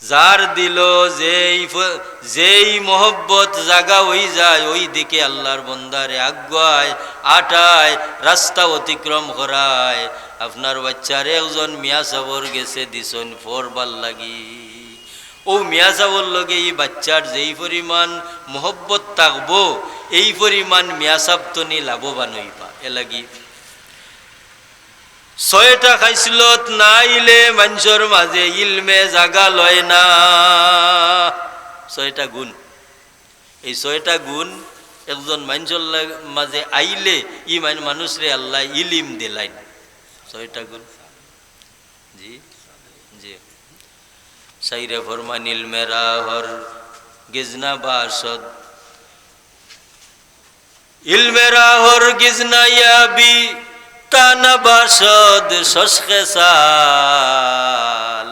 যার দিল যেই মোহব্বত জাগা হই যায় ওই দিকে আল্লাহর বন্দারে আগুয়ায় আটায় রাস্তা অতিক্রম করায়। আপনার বাচ্চারে একজন মিয়া সাবর গেছে দিছন ফোরবার লাগি, ও মিয়া সাবর লগে এই বাচ্চার যেই পরিমাণ মোহব্বত থাকবো এই পরিমাণ মিয়া সাব তনি লাভবান হইবা। এ লাগি 6টা খাইসলত না আইলে মানুষের মাঝে ইলমে জাগা লয় না। 6টা গুণ, এই 6টা গুণ একজন মানুষের মাঝে আইলে ই মানুষরে আল্লাহ ইলিম দিলাইন। 6টা গুণ জি জি। সাইরে ফরমান ইলমেরা হর গিজনা বাসদ, ইলমেরা হর গিজনা ইয়াবি তানা বাসদ সশকে সাল,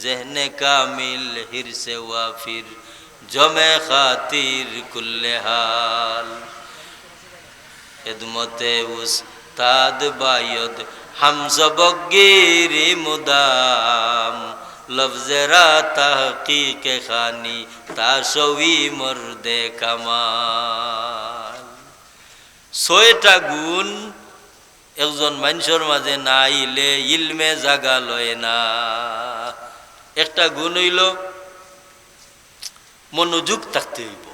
জহনে কামিল হিরসে ওয়াফির জমে খাতির কুল্লে হাল। খিদমতে উস্তাদ বায়দ হাম সবগিরি মুদাম, লফজরা তাহকিক খানি তাশবি মর্দে কামাল। 6টা গুণ একজন মানুষের মাঝে না আইলে ইলমে জাগা লয় না। একটা গুণ হইল মনোযোগ থাকতে হইব,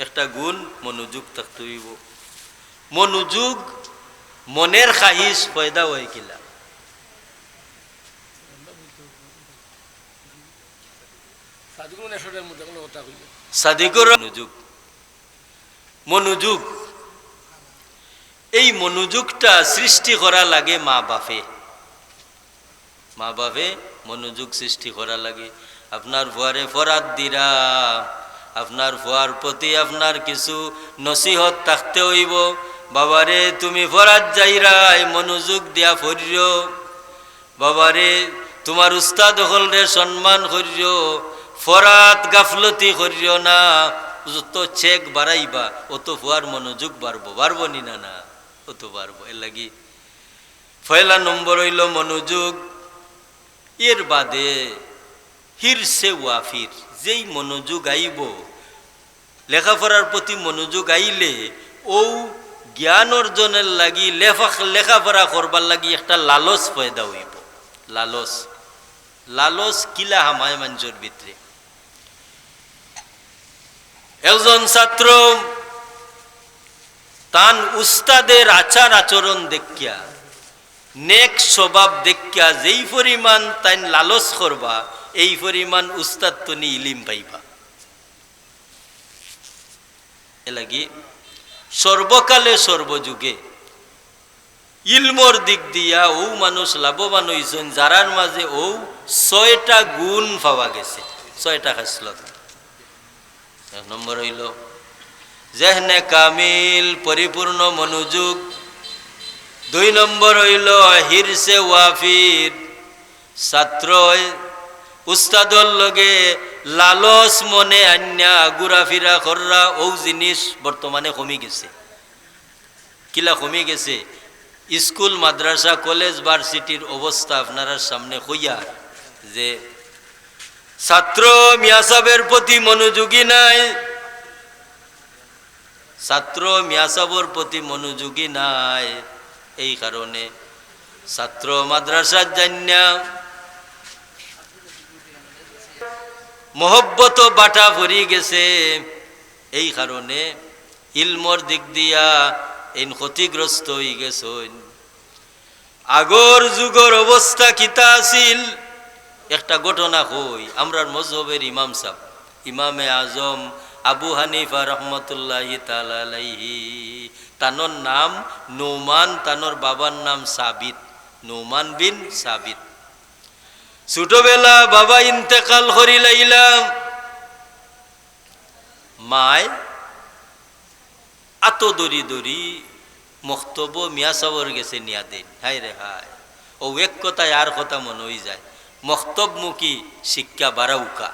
একটা গুণ মনোযোগ থাকতে হইব। মনোযোগ মনের খাহিস পয়দা হয় কিলা, সাদিকুর মনোযোগ। মনোযোগ এই মনোযোগটা সৃষ্টি করা লাগে মা বাপে, মা বাপে মনোযোগ সৃষ্টি করা লাগে। আপনার ফুয়ারে ফরাত দিরা, আপনার ফুয়ার প্রতি আপনার কিছু নসিহত থাকতে হইব। বাবারে তুমি ফরাত যাইরাই মনোযোগ দিয়া ফরিও, বাবারে তোমার উস্তাদ হলরে সম্মান করিও, ফরাত গাফলতি করিও না। যত চেক বাড়াইবা অত ফুয়ার মনোযোগ বাড়বো, বাড়বো নি না না অত বাড়বো। এর লাগি 1 নম্বর হইল মনোযোগ। এর বাদে হিরসে ওয়াফির, যেই মনোযোগ আইব লেখাপড়ার প্রতি মনোযোগ আইলে ও জ্ঞান অর্জনের লাগি লেখাপড়া করবার লাগি একটা লালস পয়দা হইব। লালস, লালস কিলা হামায় মানুষের ভিতরে। একজন ছাত্র তান উস্তাদের আচার আচরণ দেখিয়া, নেক স্বভাব দেখিয়া যেই পরিমাণ তাই লালস করবা এই পরিমাণ উস্তাদ তুমি ইলিম পাইবা। এলাগি সর্বকালে সর্বযুগে ইলমর দিক দিয়া ও মানুষ লাভবান হইছেন যারার মাঝে ও 6টা গুণ পাওয়া গেছে, 6টা খাসলত। 1 নম্বর হইল জেহনে কামিল পরিপূর্ণ মনোযোগ। 2 নম্বর হইল হিরসে ওয়াফির, ছাত্র উস্তাদর লগে লালস মনে আন্যা ঘুরাফিরা কররা ও জিনিস বর্তমানে কমে গেছে। কিলা কমে গেছে? স্কুল মাদ্রাসা কলেজ ভার্সিটির অবস্থা আপনারা সামনে হইয়ার যে ছাত্র মিয়াসাবের প্রতি মনোযোগী নাই, ছাত্র মিয়াসাবর প্রতি মনোযোগী নাই। এই কারণে ছাত্র মাদ্রাসার জান্না মহব্বত বাটা ভরি গেছে। এই কারণে ইলমর দিক দিয়া এই ক্ষতিগ্রস্ত হয়ে গেছেন। আগর যুগর অবস্থা কিতা আছিল একটা ঘটনা হই। আমরার মজহবের ইমাম সাহেব ইমামে আজম আবু হানিফা রহমতুল্লাহি তাআলা আলাইহি, তানোর নাম নোমান, তানোর বাবার নাম সাবিত, নোমান বিন সাবিত। ছোটবেলা বাবা ইন্তেকাল করিলাইলাম, মায় আতো দরি দরি মক্তব মিয়া সাবর গেছে নিয়া দেন। হায় রে হায়, ও এক কথায় আর কথা মনে হয়ে যায়। মক্তবমুখী শিক্ষা বাড়াউকা,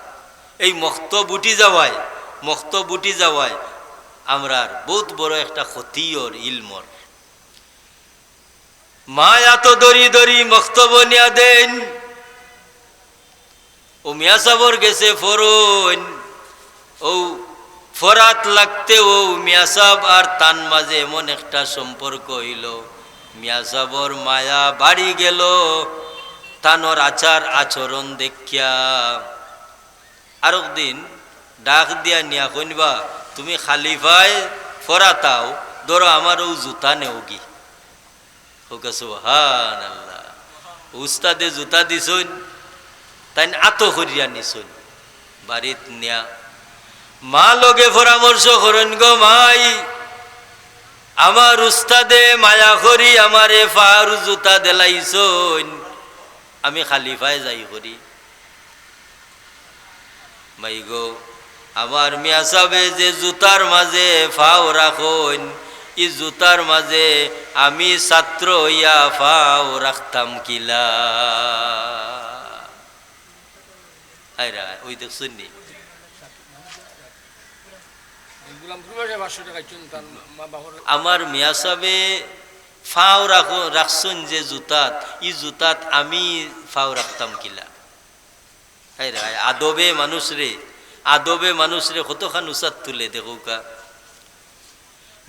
এই মক্তব উঠি যাওয়ায় আমরার বহুত বড় একটা ক্ষতির ইলমর। মা এত দরি দরি মক্তব নিয়া দেন, ও ও মিয়া সাবর গেছে ফরন, ও ফরাত লাগতে ও মিয়া সাব আর তান মাঝে এমন একটা সম্পর্ক হইল, মিয়া সাবর মায়া বাড়ি গেল তানোর আচার আচরণ দেখিয়া। আরেক দিন ডাক দিয়া নিয়া কইনবা তুমি খালিফায় ফরাতাও, ধরো আমার ও জুতা নেওগি। ওকে সুবহানাল্লাহ, উস্তাদে জুতা দিছুন, তাই আতো করিয়া নিছুন বাড়িত নিয়া। মা লগে পরামর্শ করেন গো মাই, আমার উস্তাদে মায়া করি আমারে ফার জুতা দেলাইছুন, আমি খালিফায় যাই করি। মাই গো আমার মিয়া সাবে যে জুতার মাঝে ফাও রাখুন, ই জুতার মাঝে আমি ছাত্র হইয়া ফাও রাখতাম কিলা। আইরা ওই দেখছুন নি আমার মিয়া সাবে ফাও রাখছুন যে জুতাত, ই জুতাত আমি ফাও রাখতাম কিলা। আইরা আদবে মানুষ রে, আদবে মানুষ রে কতখান উচাত তুলে দেখুকা।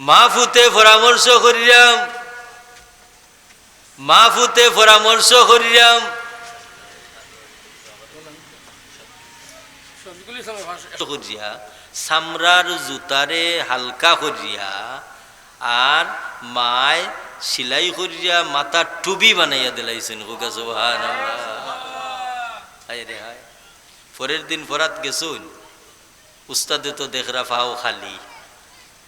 মা ফুতে পরামর্শ করিলাম, মা ফুতে পরামর্শ করিলাম, করিয়া সামরার জুতারে হালকা করিয়া আর মায় সিলাই করিয়া মাথা টুবি বানাইয়া দিলাইছেন। হুকা সুবহানাল্লাহ। হায় রে হায়। পরের দিন ফরাত গেছুন, উস্তাদে তো দেখরা ফাও খালি,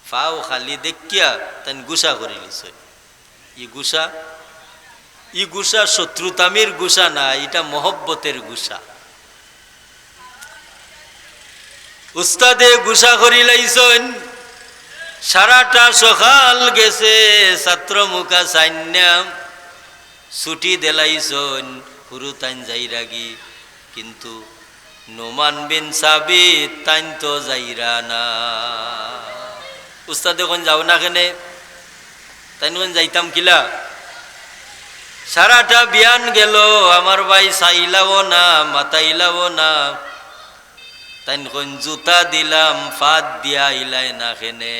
ফাও খালি দেখিয়া তাই গুসা করে লিছেন। ই গুসা শত্রুতামির গুসা না, এটা মহব্বতের গুসা। উস্তাদে গুসা করি লাইছেন, সারাটা সকাল গেছে ছাত্র মুখা সাইন্যাম ছুটি দেলাইছেন, হুরু তাইন যাই রাগি, কিন্তু নোমান বিন সাবিত তাইন তো যাইরা না। উস্তাদে কোন যাও না কেনে, তাই কোন যাইতাম কিলা। সারাটা বিয়ান গেল, আমার ভাই চাইলাও না মাতাইলাও না, তাই কোন জুতা দিলাম ফাঁদ দিয়া ইলাই না কেনে।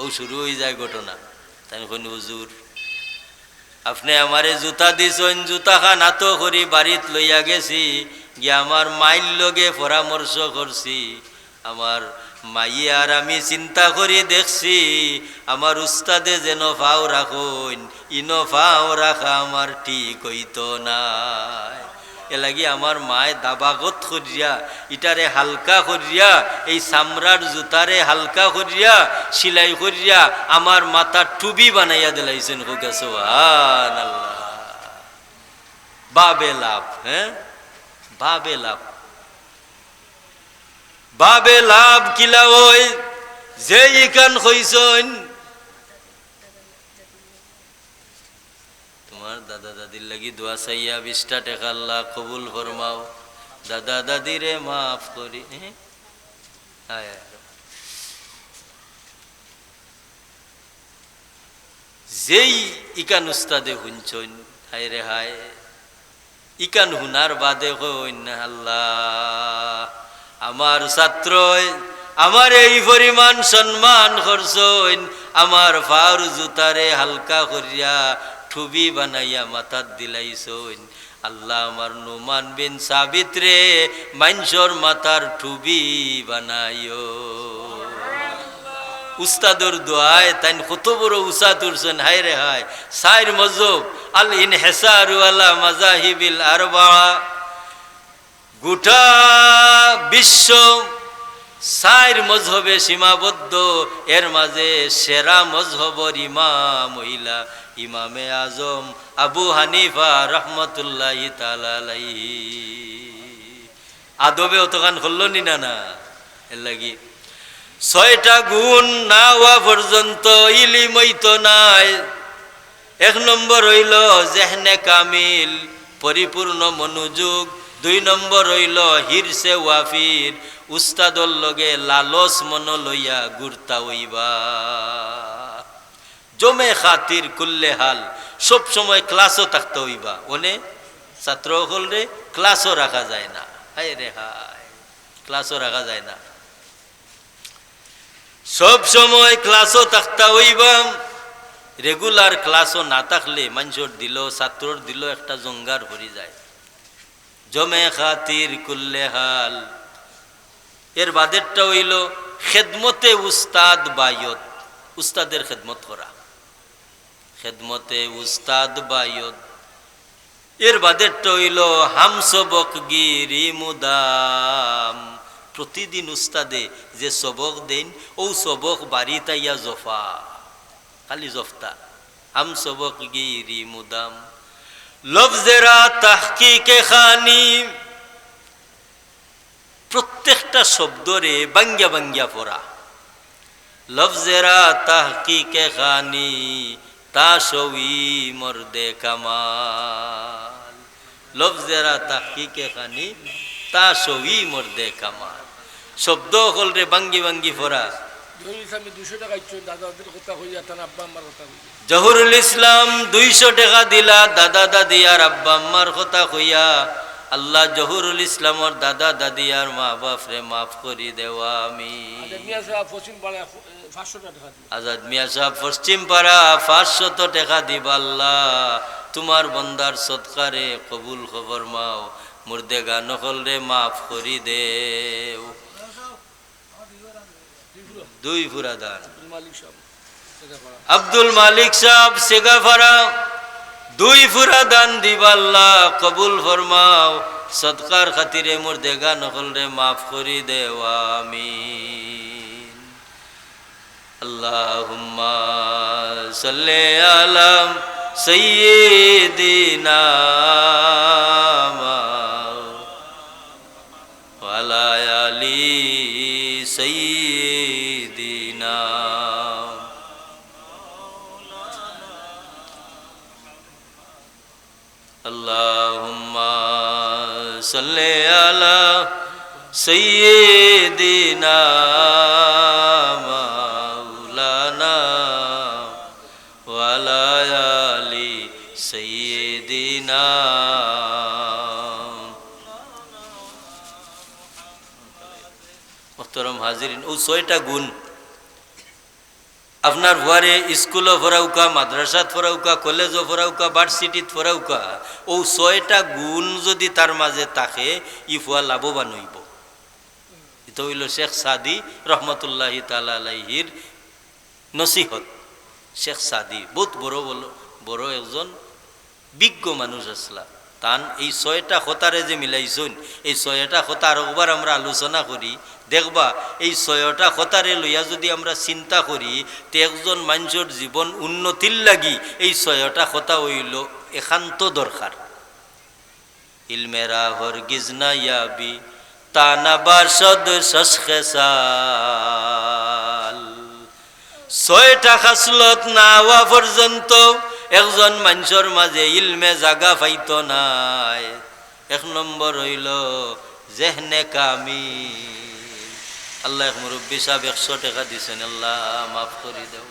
ও শুরু হয়ে যায় ঘটনা। তাই কোন হুজুর আপনি আমারে জুতা দিছেন, জুতা খান হাতো করি বাড়িত লইয়া গেছি, গিয়া আমার মাইল লগে পরামর্শ করছি, আমার মাইয়ে আর আমি চিন্তা করি দেখছি আমার উস্তাদে যেন ফাও রাখুন, ইনো ফাও রাখা আমার ঠিক হইতো নাই। এলাগি আমার মায় দাবাগত করিয়া ইটারে হালকা করিয়া, এই চামড়ার জুতারে হালকা করিয়া সিলাই করিয়া আমার মাথা টুবি বানাইয়া দিলাইছেন। হুকা সুবহানাল্লাহ। বাবে লাভ, হ্যাঁ বাবে লাভ, বাবে লাভ কিলা ওই যে ইকান কইছেন। তোমার দাদা দাদির লাগি দোয়া চাইয়া 20টা টাকা আল্লাহ কবুল ফরমাও, দাদা দাদিরে মাফ করি। যেই ইকান উস্তাদে শুনছন, হায় রে হায়, ইকান হুনার বাদে কইন আল্লাহ আমার ছাত্র আমার এই পরিমাণ সম্মান করছন, আমার ফার জুতারে হালকা করিয়া ঠুবি বানাইয়া মাথাত দিলাইছন। আল্লাহ আমার নোমান বিন সাবিত রে মাইনসর মাথার ঠুবি বানাইও। উস্তাদর দোয়ায় তাই কত বড় উসা তুলছেন। হায় রে হায়। সাইর মজহব আল ইনহিসারু আলা মাযাহিবিল আরবা, গোটা বিশ্ব সাইর মজহবে সীমাবদ্ধ, এর মাঝে সেরা মজহবর ইমাম হইলা ইমামে আজম আবু হানিফা রহমতুল্লাহি তাআলা আলাইহি। আদবে অতখান করলো নি না? এর লাগি 6টা গুণ না হওয়া পর্যন্ত ইলিম হইতো নাই। 1 নম্বর হইল জেহনে কামিল, পরিপূর্ণ মনোযোগ। 2 নম্বর হইল হিরসে ওয়াফির, উস্তাদর লগে লালস মন লইয়া ঘুরতা হইবা। জমে খাতির কুল্লে হাল, সব সময় ক্লাসও থাকতে হইবা। ওনে ছাত্র হলে ক্লাসও রাখা যায় না, হায় রে হায়, ক্লাসও রাখা যায় না। সব সময় ক্লাসও থাকতা হইবাম, রেগুলার ক্লাসও না থাকলে মানুষের দিল, ছাত্রর দিল একটা জঙ্গার ভরি যায়। জমে খাতির কুল্লে হাল। এর বাদেরটা হইল খেদমতে উস্তাদ বায়ত, উস্তাদের খেদমত করা, খেদমতে উস্তাদ বায়ত। এর বাদেরটা হইল হাম সবক গিরি মুদাম, প্রতিদিন উস্তাদে যে সবক দেন ও সবক বাড়ি তাইয়া জফা, খালি জফতা। হাম সবক গিরি মুদাম। লফজেরা তাহকিকে খানি, প্রত্যেকটা শব্দরে বাঙ্গিয়া বাঙ্গিয়া পড়া। লফজেরা তাহকিকে খানি তাশবি মর্দে কামাল। লফজেরা তাহকিকে খানি তাশবি মর্দে কামাল। শব্দ হলরে বাঙ্গি বাঙ্গি পড়া। জহুরুল ইসলাম 200 টাকা দিলা দাদা দাদি আর আব্বা আম্মার কথা কইয়া, আল্লাহ জহুরুল ইসলামর দাদা দাদি আর মা বাপরে মাফ করি দেওয়া আমি। আজাদ মিয়া সাহেব পশ্চিম পাড়া 500 টাকা দিবা, আল্লাহ তোমার বন্দার সৎকারে কবুল খবর মাও, মুর্দে গান হলরে মাফ করি দেও। 2 ফুরাদান আব্দুল মালিক সাহেব সেগাফারা 2 ফুরাদান দিবা, আল্লাহ কবুল ফরমাও, সদকার খাতিরে মুর্দে গান হলরে মাফ করি দেওয়া আমিন। আল্লাহুম্মা সাল্লি আলা সাইয়্যিদিনা ওয়া আলা আলি সাইয়্যিদিনা। আল্লাহুম্মা সাল্লি আলা সাইয়্যিদিনা মাওলানা ওয়া আলা আলি সাইয়্যিদিনা। মুহতারাম হাজিরিন, ও 6টা গুণ আপনার ভুয়ারে স্কুলও পড়াউকা, মাদ্রাসাত পড়াউকা, কলেজও পড়াউকা, ভার্সিটিত পড়াউকা, ও 6টা গুণ যদি তার মাঝে থাকে, ই ফুয়া লাভবান হইব। এটা হইল শেখ সাদি রহমতুল্লাহি তাআলা আলাইহির নসিহত। শেখ সাদি বহুত বড় একজন বিজ্ঞ মানুষ আসলা, তান এই 6টা কথারে যে মিলাইছেন, এই 6টা কথা আরেকবার আমরা আলোচনা করি, দেখবা এই 6টা কথারে লইয়া যদি আমরা চিন্তা করি, তে একজন মানুষের জীবন উন্নতির লাগি এই 6টা কথা হইল একান্ত দরকার। ইলমেরা হরগিজ না ইয়াবি তানা বারশদ সশখেসাল। 6টা খাসলত না হওয়া পর্যন্ত একজন মানুষের মাঝে ইলমে জাগা পাইত নাই। 1 নম্বর হইল জেহনে কামিল। আল্লাহ মুরব্বী সাহেব 100 টাকা দিছেন, আল্লাহ মাফ করে দাও।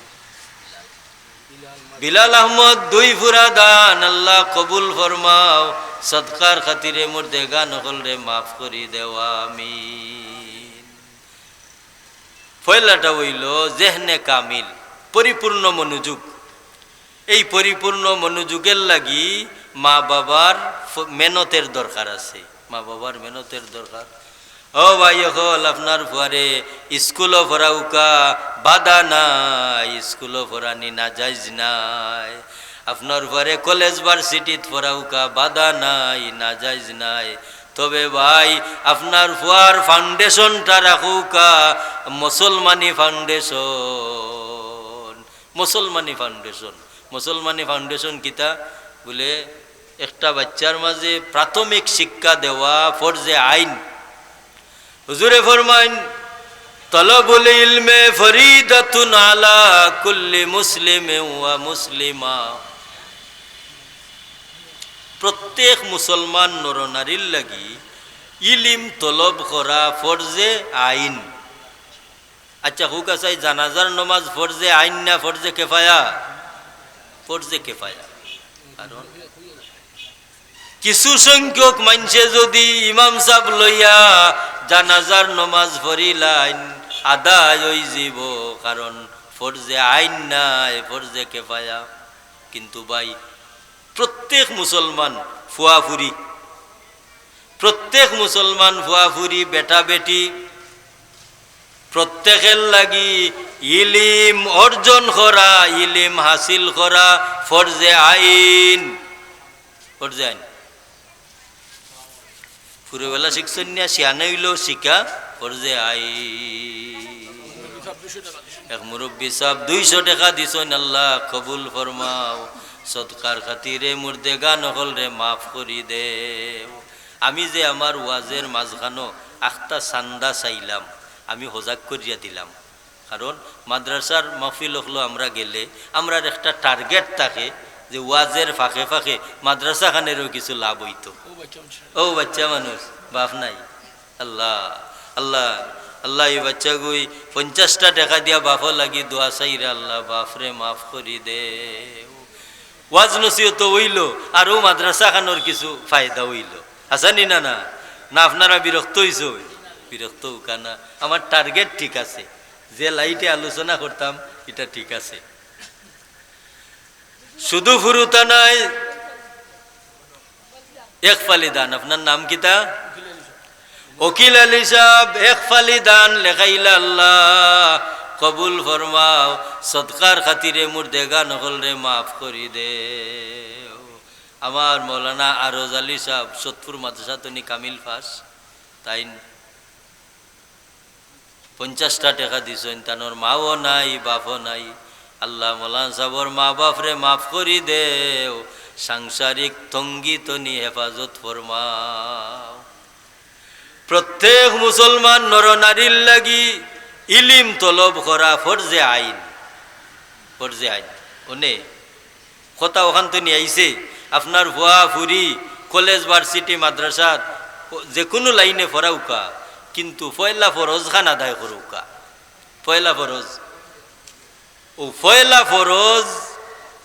বিলাল আহমদ 2 ফুরাদান, আল্লাহ কবুল ফরমাও, সদকার খাতিরে মুর্দে গান হলরে মাফ করি দেওয়া আমিন। পয়লাটা হইল জেহনে কামিল, পরিপূর্ণ মনোযোগ। এই পরিপূর্ণ মনোযোগের লাগি মা বাবার মেহনতের দরকার আছে, মা বাবার মেহনতের দরকার। ও ভাই হল আপনার ফুয়ারে স্কুলও পড়াউকা, বাধা নাই, স্কুলও পড়ানি না যাইজ নাই। আপনার ফুয়ারে কলেজ ভার্সিটিত পড়াউকা, বাধা নাই, না যাইজ নাই। তবে ভাই আপনার ফুয়ার ফাউন্ডেশনটা রাখুকা মুসলমানি ফাউন্ডেশন। মুসলমানি ফাউন্ডেশন, মুসলমানি ফাউন্ডেশন কিতা বলে, একটা বাচ্চার মাঝে প্রাথমিক শিক্ষা দেওয়া ফরজে আইন। হুজুরে ফরমাইন তলবুল ইলমে ফরিদাতুন আলা কুল্লি মুসলিমে ওয়া মুসলিমা। প্রত্যেক মুসলমান নরনারীর লাগি ইলিম তলব করা ফরজে আইন। আচ্ছা হুক আসাই জানাজার নমাজ ফরজে আইন না ফরজে কেফায়া? ফরজে কেফায়া। কারণ কিছু সংখ্যক মানুষে যদি ইমাম সাহেব লইয়া জানাজার নমাজ পড়িলাইন আদায় হই যাব, কারণ ফরজে আইন নাই, ফরজে কেফায়া। কিন্তু ভাই প্রত্যেক মুসলমান ফুয়াফুরি, প্রত্যেক মুসলমান ফুয়াফুরি বেটা বেটি প্রত্যেকের লাগি ইলিম অর্জন করা, ইলিম হাসিল করা ফরজে আইন। ফরজে আইন পুরোবেলা শিখছেন না, শিয়ানে হইল শিখা ফরজে আইন। এক মুরব্বী সাহেব 200 টাকা দিছেন, আল্লাহ কবুল ফরমাও, সদকার খাতিরে মুর্দেগা নকল রে মাফ করি দে। আমি যে আমার ওয়াজের মাঝখানো আখতা চান্দা চাইলাম, আমি হজাক করিয়া দিলাম। কারণ মাদ্রাসার মাহফিল হলো আমরা গেলে আমরা একটা টার্গেট থাকে যে ওয়াজের ফাঁকে ফাঁকে মাদ্রাসা খানেরও কিছু লাভ হইতো। ও বাচ্চা মানুষ বাপ নাই, আল্লাহ আল্লাহ আল্লাহ এই বাচ্চা গুই 50টা টাকা দিয়া বাপও লাগি দোয়া চাইরা, আল্লাহ বাপরে মাফ করি দে। ওয়াজ নসিহত হইল আর ও মাদ্রাসা খানোর কিছু ফায়দা হইল, আসানি না? না না আপনারা বিরক্ত হইছ? বিরক্ত কানা, আমার টার্গেট ঠিক আছে, যে লাইটে আলোচনা করতাম এটা ঠিক আছে। শুধু ফুরুতা নাই, এক ফালি দান। আপনার নাম কিতা? ওকিল আলী সাহেব। এক ফালি দান লেখাইলা, আল্লাহ কবুল ফরমাও, সদকার খাতিরে মুর্দেগা নকল রে মাফ করি দে। আমার মৌলানা আরজ আলী সাহেব সোদপুর মাদ্রাসা তনি কামিল ফাস, তাই 50টা টাকা দিছেন, তানোর মাও নাই বাপও নাই। আল্লাহ মৌলানা সাহেবর মা বাপরে মাফ করি দেও, সাংসারিক তঙ্গি তনি হেফাজত ফরমাও। প্রত্যেক মুসলমান নরনারীর লাগি ইলিম তলব করা ফরজে আইন, ফরজে আইন। ওনে কথা ওখান তো নিয়ে আইছে, আপনার ভুয়া ফুরি কলেজ ভার্সিটি মাদ্রাসা যে কোনো লাইনে পড়াউকা, কিন্তু পয়লা ফরজ খান আদায় করুকা। পয়লা ফরজ, ও পয়লা ফরজ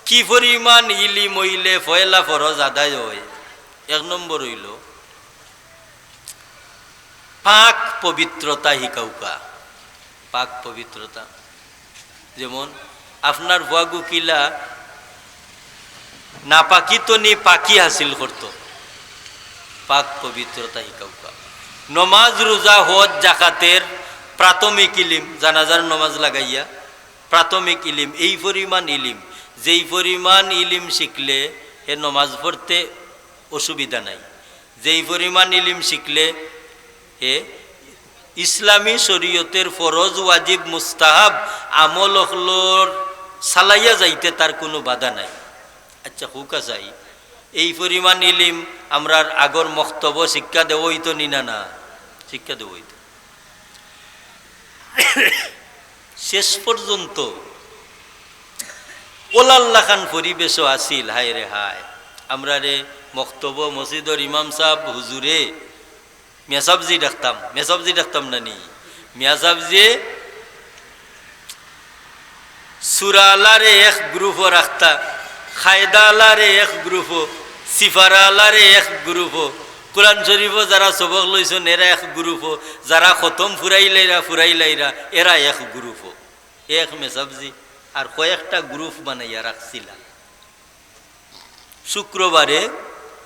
কি পরিমাণ ইলিম হইলে পয়লা ফরজ আদায় হয়? 1 নম্বর হইল পাক পবিত্রতা শিকাউকা। পাক পবিত্রতা, যেমন আপনার ভুয়াগু কিলা না পাকি তো নি পাকি হাসিল করতো, পাক পবিত্রতা শিকাউকা। নমাজ রোজা হজ জাকাতের প্রাথমিক ইলিম, জানাজার নমাজ লাগাইয়া প্রাথমিক ইলিম, এই পরিমাণ ইলিম, যেই পরিমাণ ইলিম শিখলে এ নমাজ পড়তে অসুবিধা নাই, যেই পরিমাণ ইলিম শিখলে এ ইসলামী শরীয়তের ফরজ ওয়াজিব মুস্তাহাব আমল হলোর সালাইয়া যাইতে তার কোনো বাধা নাই। আচ্ছা হুকা চাই, এই পরিমাণ ইলিম আমরা আগর মক্তব্য শিক্ষা দেব হইতো নি? না, শিক্ষা দেব হইতো। শেষ পর্যন্ত ওলাল্লা খান পরিবেশও আসিল। হায় রে হায়, আমরা রে মক্তব্য মসজিদর ইমাম সাহেব হুজুরে মেসাবজি ডাকতাম, মেসাবজি ডাকতাম না নি, মিয়া সাবজি সুরালারে এক গ্রুপও রাখতা, খায়দালারে এক গ্রুপও, সিফারালারে এক গ্রুপও, কোরআন শরীফও যারা সবক লইছেন এরা এক গ্রুপও, যারা খতম ফুরাইলাইরা এরা এক গ্রুপও, এক মেসাবজি আর কয়েকটা গ্রুপ বানাইয়া রাখছিলা। শুক্রবারে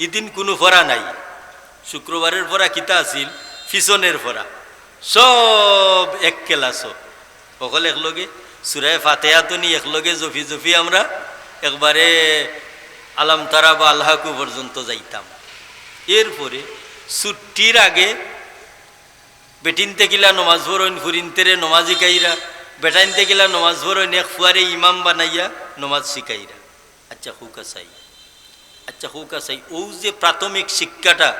ইদিন কোনো ফরা নাই, শুক্রবারের ফরা কিতা আছিল? ফিসনের ফরা, সব এক ক্লাসও, সকল একলগে সুরায় ফাতেহা তো নি একলগে জফি জফি আমরা একবারে আলাম তারা বা আল্লাহকু পর্যন্ত যাইতাম। এরপরে ছুটির আগে বেটিনতে গিলা নমাজ পড়ইন, ফুরিনতেরে নমাজি কাইরা, বেটাইনতে গিলা নমাজ পড়ইন, এক ফুয়ারে ইমাম বানাইয়া নমাজ শিকাইরা। আচ্ছা হুকা চাই, আচ্ছা হুকা চাই, ও যে প্রাথমিক শিক্ষাটা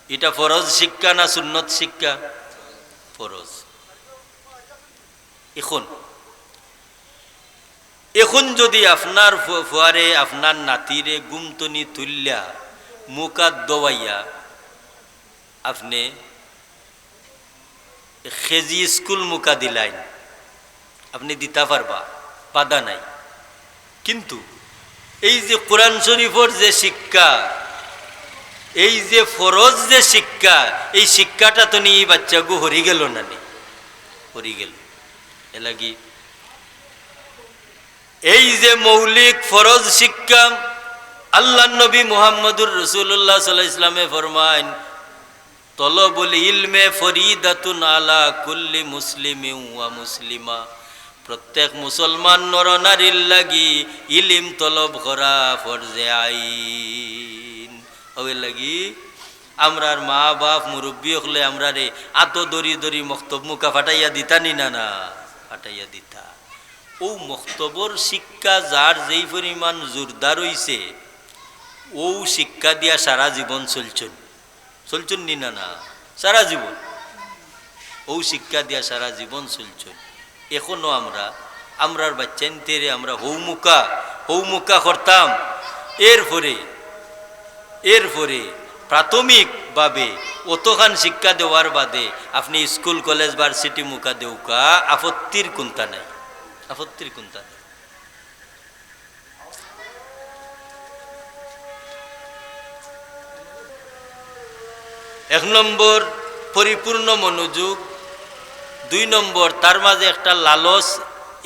এটা ফরজ শিক্ষা না সুন্নত শিক্ষা? ফরজ। এখন যদি আপনার ফুয়ারে আপনার নাতিরে গুমতনি তুল্যা মুকাত দবাইয়া আপনি খেজি স্কুল মুকা দিলাইন, আপনি দিতে পারবা, বাধা নাই। কিন্তু এই যে কোরআন শরীফের যে শিক্ষা, এই যে ফরজ যে শিক্ষা, এই শিক্ষাটা তো নিয়ে বাচ্চাগু হরি গেল না, নি হরি গেল। এলাগি এই যে মৌলিক ফরজ শিক্ষা, আল্লাহ নবী মুহাম্মদুর রাসূলুল্লাহ সাল্লাল্লাহু আলাইহি ওয়াসাল্লামে ফরমায়, তলবুল ইলমে ফরিদাতুন আলা কুল্লি মুসলিমিন ওয়া মুসলিমা। প্রত্যেক মুসলমান নরনারীর লাগি ইলিম তলব করা ফরজে আইন। ওই লাগি আমরার মা বাপ মুরব্বী হলে আমরা রে আত দরি দরি মক্তব মুখা ফাটাইয়া দিতা নি না, না ফাটাইয়া দিতা। ও মক্তবর শিক্ষা যার যেই পরিমাণ জোরদার হইছে, ও শিক্ষা দিয়া সারা জীবন চলছুন চলছুন নি না, না সারা জীবন ও শিক্ষা দিয়া সারা জীবন চলছুন। এখনো আমরার বাচ্চানতেরে আমরা হৌমুকা করতাম। এরপরে প্রাথমিকভাবে অতখান শিক্ষা দেওয়ার বাদে আপনি স্কুল কলেজ ভার্সিটি মুখা দেউকা আপত্তির কোনটা নাই, আপত্তির কোনটা নাই। এক নম্বর পরিপূর্ণ মনোযোগ, 2 নম্বর তার মাঝে একটা লালস।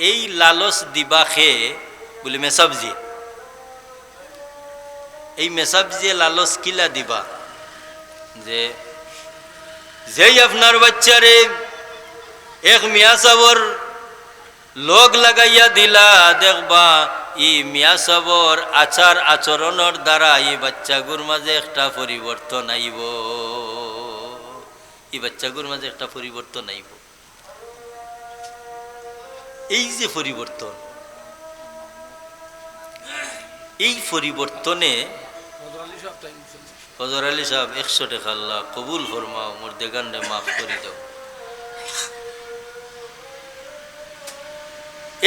এই লালস দিবা খেয়ে বলে মেসাবজি, এই মেসাবজি লালস কিলা দিবা, যে যেই আপনার বাচ্চারে এক মিয়া সাবর লগ লাগাইয়া দিলা, দেখবা ই মিয়া সাবর আচার আচরণের দ্বারা এই বাচ্চাগুর মাঝে একটা পরিবর্তন আইব, এই বাচ্চাগুর মাঝে একটা পরিবর্তন আইব। এই যে পরিবর্তন, এই পরিবর্তনে ফজর আলী সাহেব 100 টাকা আল্লাহ কবুল ফরমাও, মোর দেগানে মাফ করে দাও।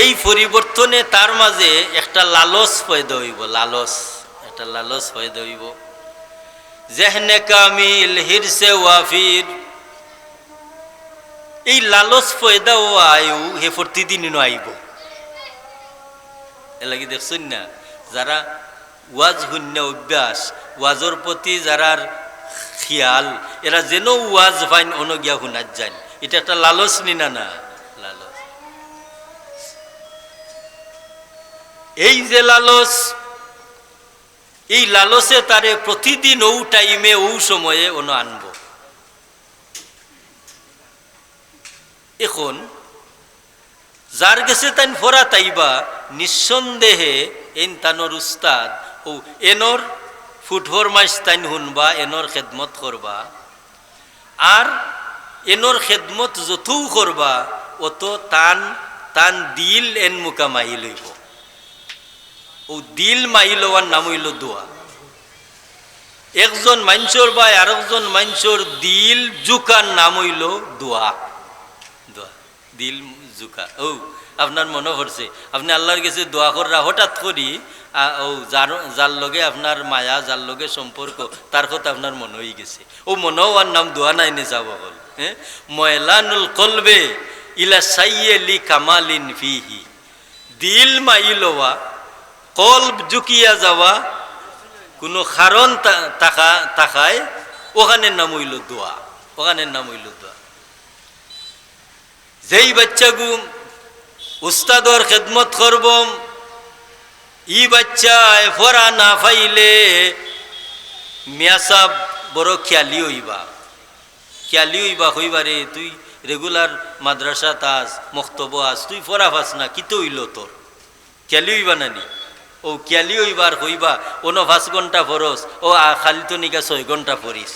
এই পরিবর্তনে তার মাঝে একটা লালস পয়দা হইব, লালস, একটা লালস পয়দা হইব। জেহনে কামিল হিরসে ওয়াফির, এই লালস পয়দা ও আয়ু হে প্রতিদিনও আইব। এ লাগি দেখছেন না, যারা ওয়াজ শূন্য অভ্যাস, ওয়াজর প্রতি যারার খেয়াল, এরা যেন ওয়াজ ফাইন অনগিয়া শুনাত যান, এটা একটা লালস নি না, না লালস। এই যে লালস, এই লালসে তারে প্রতিদিন ও টাইমে ও সময়ে অন আনব। এখন যার গেছে তাই ফরা তাইবা নিঃসন্দেহে এন তানোর উস্তাদ ও এনর ফুটফর মাস তাইন শুনবা, এনর খেদমত করবা। আর এনর খেদমত যতও করবা অত তান দিল এন মুকা মাই লইব। ও দিল মাই লওয়ার নাম হইল দোয়া। একজন মানুষের বা আরেকজন মানুষের দিল জুকার নাম হইল দোয়া। দোয়া দিল জুকা। ও আপনার মনে পড়ছে, আপনি আল্লাহর কাছে দোয়া করা হঠাৎ করি, ও যার লগে আপনার মায়া, যার লগে সম্পর্ক, তার কথা আপনার মনে হয়ে গেছে। ও মনে হওয়ার নাম দোয়া নাই নে যাব বল। হ্যাঁ, ময়লানুল কলবে ইলা সাইয়েলি কামালিন ফিহি, দিল মাই লওয়া, কলব জুকিয়া যাওয়া, কোনো কারণ তাকায়, ওখানের নাম হইল দোয়া, ওখানের নাম হইল দোয়া। যেই বাচ্চাগু উস্তাদর খেদমত করব, ই বাচ্চায় ফরা না পাইলে মিয়া সাহেব বড় খেয়ালি হইবা, খেয়ালি হইবা, হইবারে তুই রেগুলার মাদ্রাসা তাস মক্তব আস, তুই ফরা পাস না, কিতো হইল তোর, খেয়ালি হইবা নানি। ও খেয়ালি হইবার হইবা, অন্য 5 ঘন্টা ফরস, ও খালি তো নিকা 6 ঘন্টা পড়িস।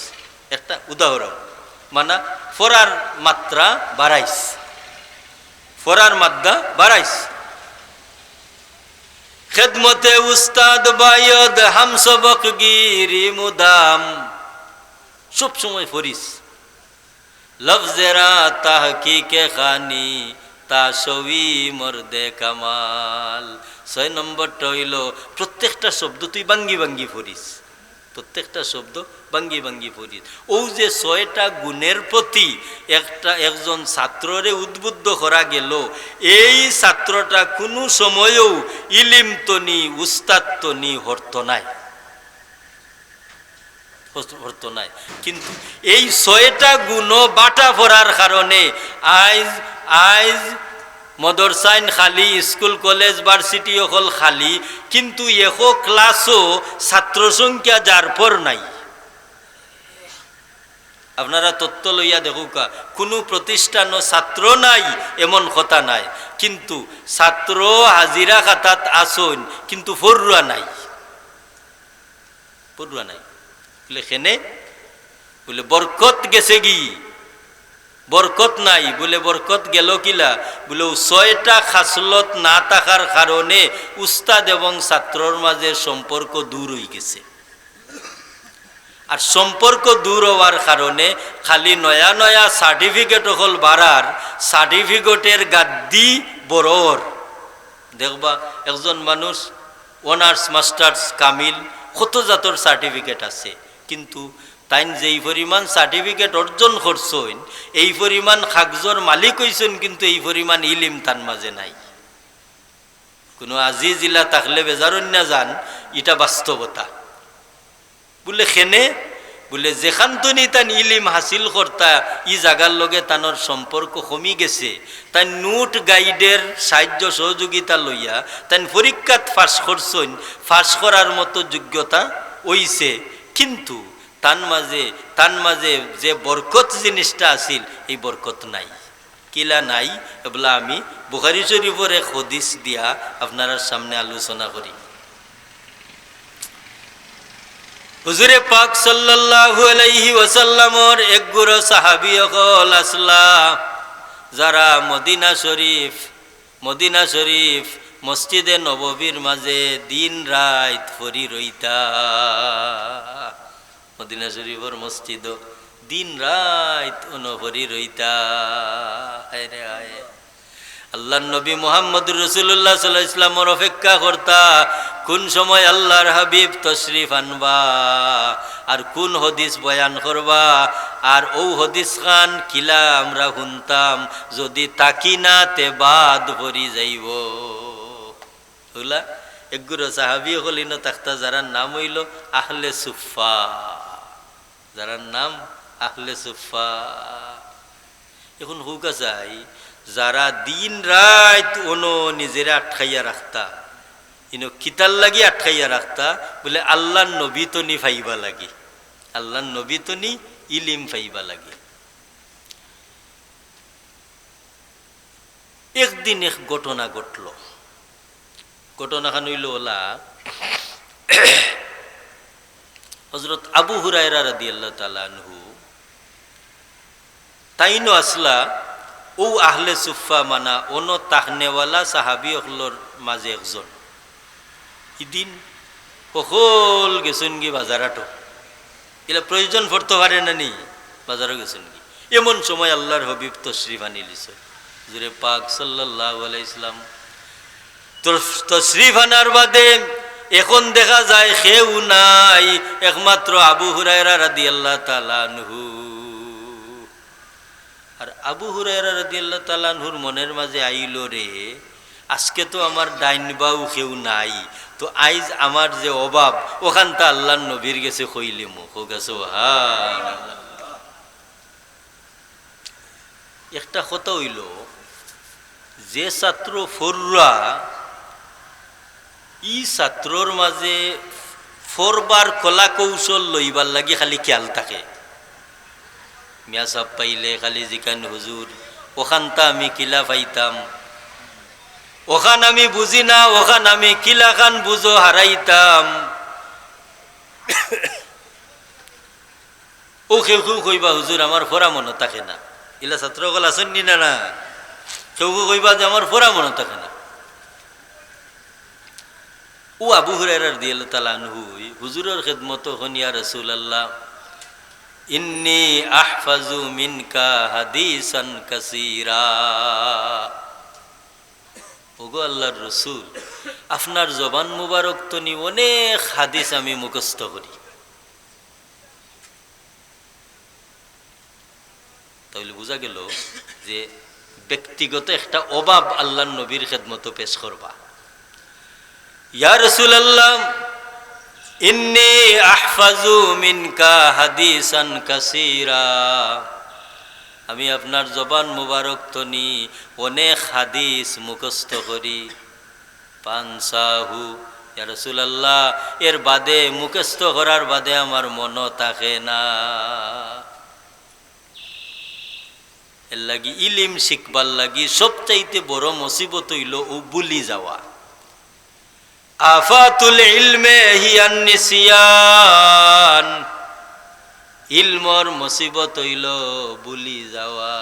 একটা উদাহরণ, মানে ফরার মাত্রা বাড়াইস, ফরার মাত্রা বাড়াইস। খেদমতে উস্তাদ বায়দ হাম সবক গিরি মুদাম, সব সময় ফরিস। লফজেরা তাহকিকে খানি তাসবি মর্দে কামাল। 6 নম্বরটা হইল প্রত্যেকটা শব্দ তুই বাঙ্গি বাঙ্গি ফরিস, প্রত্যেকটা শব্দ বাঙ্গি বাঙ্গি পড়িস। ও যে 6টা গুণের প্রতি একজন ছাত্ররে উদ্বুদ্ধ করা গেল, এই ছাত্রটা কোনো সময়েও ইলিম তনি উস্তাদ তনি হরত নাই। পড়তো নাই, কিন্তু এই 6টা গুণ বাটা পড়ার কারণে আইজ আইজ মদরসাইন খালি, স্কুল কলেজ ভার্সিটি অকল খালি, কিন্তু এখো ক্লাসও ছাত্র সংখ্যা যার পর নাই। আপনারা তত্ত্ব লইয়া দেখুকা, কোনো প্রতিষ্ঠানও ছাত্র নাই এমন কথা নাই, কিন্তু ছাত্র হাজিরা খাতাত আসন, কিন্তু পড়ুয়া নাই, পড়ুয়া নাই। বলে খেনে বলে বরকত গেছে গি, বরকত নাই। বলে বরকত গেল কিলা? বলে 6টা খাসলত না থাকার কারণে উস্তাদ এবং ছাত্রর মাঝে সম্পর্ক দূর হয়ে গেছে। আর সম্পর্ক দূর হওয়ার কারণে খালি নয়া নয়া সার্টিফিকেট হল বাড়ার, সার্টিফিকেটের গাদ্দি বড়র। দেখবা একজন মানুষ অনার্স মাস্টার্স কামিল কত জাতর সার্টিফিকেট আছে, কিন্তু তাই যেই পরিমাণ সার্টিফিকেট অর্জন করছেন, এই পরিমাণ কাগজর মালিক হইছেন, কিন্তু এই পরিমাণ ইলিম তার মাঝে নাই। কোনো আজি জিলা থাকলে বেজারণ্য যান, এটা বাস্তবতা। বলে খেনে বলে যেখান তনি তান ইলিম হাসিল করতা, ই জাগার লগে তানোর সম্পর্ক কমি গেছে। তাই নোট গাইডের সাহায্য সহযোগিতা লইয়া তাই পরীক্ষাত ফাঁস করছেন, ফাঁস করার মতো যোগ্যতা হইছে, কিন্তু তান মাঝে যে বরকত জিনিসটা আছিল, এই বরকত নাই। কিলা নাই এবলা আমি বুখারী শরীফের এক হাদিস দিয়া আপনার সামনে আলোচনা করি। হুজুরে পাক সাল্লাল্লাহু আলাইহি ওয়াসাল্লামর এক গুরু সাহাবী হল আসলা, যারা মদিনা শরীফ মসজিদে নববীর মাঝে দিন রাত ফরি রইতা। মদিনা শরীফর মসজিদ দিন রাত অনভরি রইতা। আল্লাহ নবী মুহাম্মদুর রাসূলুল্লাহ সাল্লাল্লাহু আলাইহি ওয়াসাল্লামের অপেক্ষা করতা, কোন সময় আল্লাহর হাবিব তশরিফ আনবা আর কোন হদিস বয়ান করবা। আর ও হদিস খান কিলা আমরা শুনতাম, যদি তাকি না তে বাদ ভরি যাইব। বুঝলা, একগুলো সাহাবী হলিন তাক্তা, যারার নাম হইল আহলে সুফা, যারার নাম আহলে সুফা। এখন হুকা চাই, যারা দিন রাত ওনো নিজেরা আটকাইয়া রাখতা, ইনো কিতার লাগি আটকাইয়া রাখতা, বলে আল্লাহ নবী তনি ফাইবা লাগে, আল্লাহ নবী তনি ইলিম ফাইবা লাগে। একদিন এক ঘটনা ঘটল। ঘটনাখান হইল ওলা, হযরত আবু হুরায়রা রাদিয়াল্লাহু তাআলা আনহু তাইনো আসলা ও আহলে সুফা মানা অনো তাহনেওয়ালা সাহাবি হলর মাঝে একজন। ইদিন সকল গেছেন কি বাজারাটো, এলা প্রয়োজন পড়তে পারে না নি, বাজারও গেছেন কি। এমন সময় আল্লাহর হাবিব তশরিফ আনি লিছে, হুজুরে পাক সাল্লাল্লাহু আলাইহি ওয়াসাল্লাম তশরিফ আনার বাদে এখন দেখা যায় কেউ নাই, একমাত্র আবু হুরায়রা রাদিয়াল্লাহু তাআলা আনহু। আর আবু হুরায়রা রাদিয়াল্লাহু তাআলা আনহুর মনের মাঝে আইল, রে আজকে তো আমার ডাইন বাউ কেউ নাই, তো আইজ আমার যে অভাব ওখানটা আল্লাহর নবীর গেছে কইলিমু। একটা কথা হইল, যে ছাত্র ফররা, ই ছাত্রর মাঝে ফরবার কলা কৌশল লইবার লাগি খালি খেয়াল থাকে। মিয়া সাহেব পাইলে খালি জিকান, হুজুর ওখানটা আমি কিলা পাইতাম, ওখান আমি বুঝি না, ওখান আমি কিলা খান বুঝো হারাইতাম। ও কেউ কেউ কইবা, হুজুর আমার ফোরা মনে থাকে না। ইলা ছাত্রকল আসেন নি না, না কেউ কেউ কইবা যে আমার ফোরা মনে থাকে না। ও আবু হুরায়রা রাদিয়াল্লাহু তাআলা আনহু হুজুরের খিদমত হন, ইয়া রাসূলুল্লাহ ইন্নী আহফাজু মিনকা হাদিসান কাসীরা। ওগো আল্লাহর রাসূল, আপনার জবান মুবারক তো নি অনেক হাদিস আমি মুখস্থ করি। তাহলে বোঝা গেল যে ব্যক্তিগত একটা অভাব আল্লাহর নবীর খিদমত পেশ করবা। ইয়া রাসূলুল্লাহ ইন্নী আহফাজু মিনকা হাদিসান কাসীরা, আমি আপনার জবান মুবারক তনি অনেক হাদিস মুখস্থ করি। পানসাহু, ইয়া রাসূলুল্লাহ, এর বাদে মুখস্থ করার বাদে আমার মনও থাকে না। এর লাগি ইলিম শিখবার লাগি সবচাইতে বড় মুসিবত হইল ও ভুলি যাওয়া। আফাতুল ইলমে হিয়ান নিসিয়ান, ইলমর মুসিবত হইল ভুলি যাওয়া।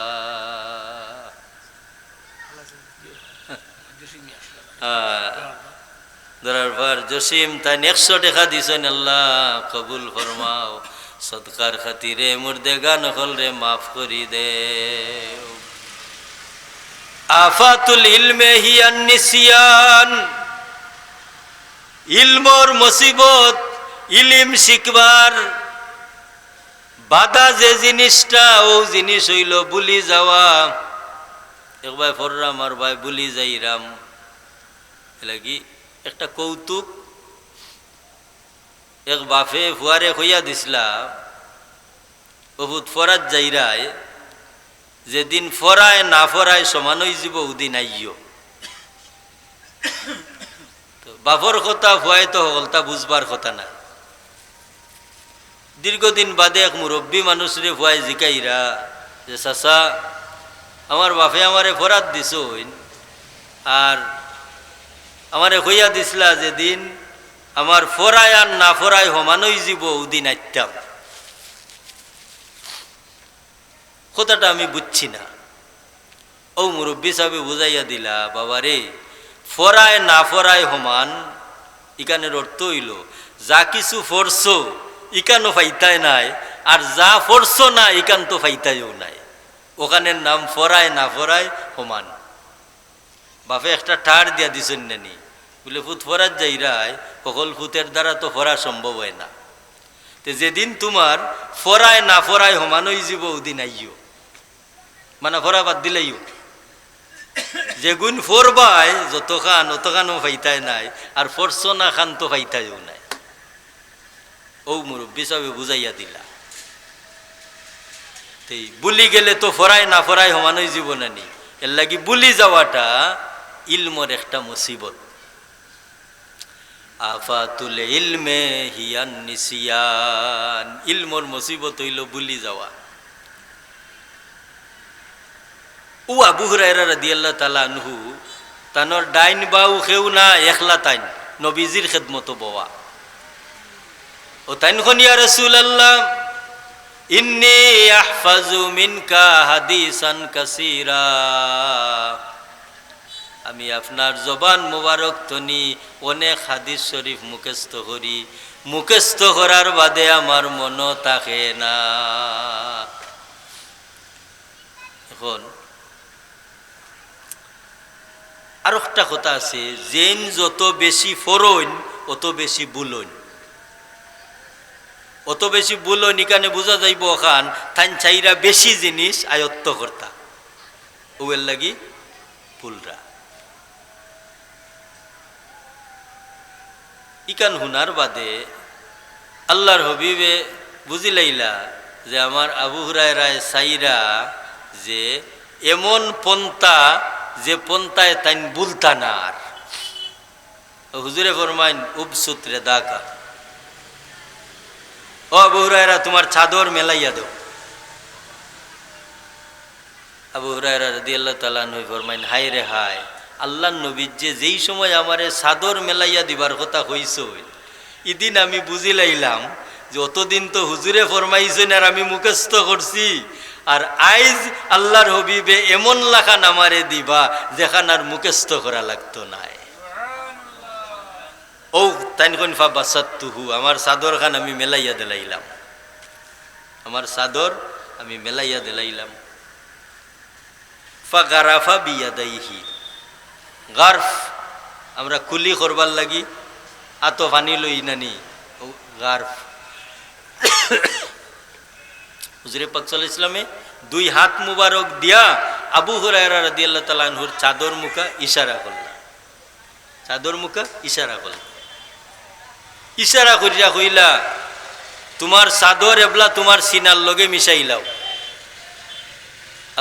ধরার পর জসিম তাই 100 টাকা দিছেন, আল্লাহ কবুল ফরমাও, সদকার খাতিরে মুর্দেগা নকল রে মাফ করি দে। আফাতুল ইলমে হিয়ান নিসিয়ান, ইলমর মুসিবত, ইলিম শিখবার বাধা যে জিনিসটা, ও জিনিস হইল ভুলি যাওয়া। একবার ফররাম আর ভাই ভুলি যাইরাম লাগি একটা কৌতুক। এক বাফে ফুয়ারে হইয়া দিছিলা বহুত ফরাত যাইরায়, যেদিন ফরায় না ফরায় সমান হয়ে যাব ওদিন আইও। বাফর কথা ফুয়াই তো হলতা বুঝবার কথা না। দীর্ঘদিন বাদে এক মুরব্বী মানুষরে ফুয়াই জিকাইরা যে চাচা, আমার বাপে আমারে ফরাত দিছ, আর আমারে হইয়া দিছিলা যেদিন আমার ফরায় আর না ফরায় সমান হয়ে যাব ওদিন আইতাম। কথাটা আমি বুঝছি না। ও মুরব্বী সাহেব বুঝাইয়া দিলা, বাবা রে, ফরায় না ফরায় সমান, ইকানের অর্থ হইল যা কিছু ফরছো ইকানো ফাইতায় নাই, আর যা ফরছো না ইকান তো ফাইতাইও নাই। ওখানের নাম ফরায় না ফরায় সমান। বাপে একটা ঠার দিয়া দিছেন নানি, বলে ফুত ফরাত যাইরায়, সকল ফুতের দ্বারা তো ফরা সম্ভব হয় না। তো যেদিন তোমার ফরায় না ফরায় সমান হয়ে যাব ওদিন আইও, মানে ফরা বাদ দিলেইও। যেগুন ফরবাই যত খান অত খানও ফাইতায় নাই, আর ফরছো না খান তো ফাইতাইও নাই। ও মুরব্বী সাহেব বুঝাইয়া দিলা। বুলি গেলে তো ফরায় না ফরায় সমান হয়ে যাব নানি। এর লাগি বুলি যাওয়াটা ইলমর একটা মুসিবত। আফাতুল ইলমে হিয়ান নিসিয়ান, ইলমর মুসিবত হইল বুলি যাওয়া। ও আবু হুরায়রা রাদিয়াল্লাহু তাআলা আনহু, তানোর ডাইন বাউ খেউ না, একলা তাইন নবীজির খেদমত বওয়া। ও তাইন খন, ইয়া রাসূলুল্লাহ, ইন্নী আহফাজু মিনকা হাদিসান কাসীরা, আমি আপনার জবান মুবারক তনি অনেক হাদিস শরীফ মুখস্থ করি, মুখস্থ করার বাদে আমার মনও থাকে না। এখন আর একটা কথা আছে, যেন যত বেশি ফরইন অত বেশি বুলইন। অত বেশি বুলইন এখানে বোঝা যাইব ওখান তাই চাইরা বেশি জিনিস আয়ত্ত কর্তা, ওর লাগি ভুলরা। ইকান হুনার বাদে আল্লাহর হবিবে বুঝিলাইলা যে আমার আবু হুরায়রায় সাইরা যে এমন পন্থা যে পন্থায় তাইন বুলতা না। আর হুজুরে ফরমাইন, উপসূত্রে দাকা, ও আবু হুরায়রা তোমার চাদর মেলাইয়া দাও। আবু হুরায়রা রাদিয়াল্লাহু তাআলা আনহু ফরমাইন, হাই রে হাই, আল্লাহর নবী যে যেই সময় আমারে চাদর মেলাইয়া দিবার কথা কইছো, ইদিন আমি বুঝিলাইলাম যে অতদিন তো হুজুরে ফরমাইছেন আর আমি মুখস্থ করছি, আর আইজ আল্লাহর হবিবে এমন লাখান আমারে দিবা যেখান আর মুখস্থ করা লাগতো না। ও তাইন কোন ফা বাসাতুহু, আমার চাদর খান আমি মেলাইয়া দিলাইলাম, আমার চাদর আমি মেলাইয়া দিলাইলাম। ফা গারাফা বিয়াদাইহি, গার্ফ আমরা কুলি করবার লাগি আতো পানি লই নানি, গার্ফ। হুজুরে পাক সাল্লাল্লাহু আলাইহি ওয়াসাল্লামে দুই হাত মুবারক দিয়া আবু হুরায়রা রাদিয়াল্লাহু তাআলা আনহুর চাদর মুখা ইশারা করলেন, চাদর মুখা ইশারা করলেন। ইশারা করিয়া কইলা তোমার চাদর এবলা তোমার সিনার লগে মিশাইলাও।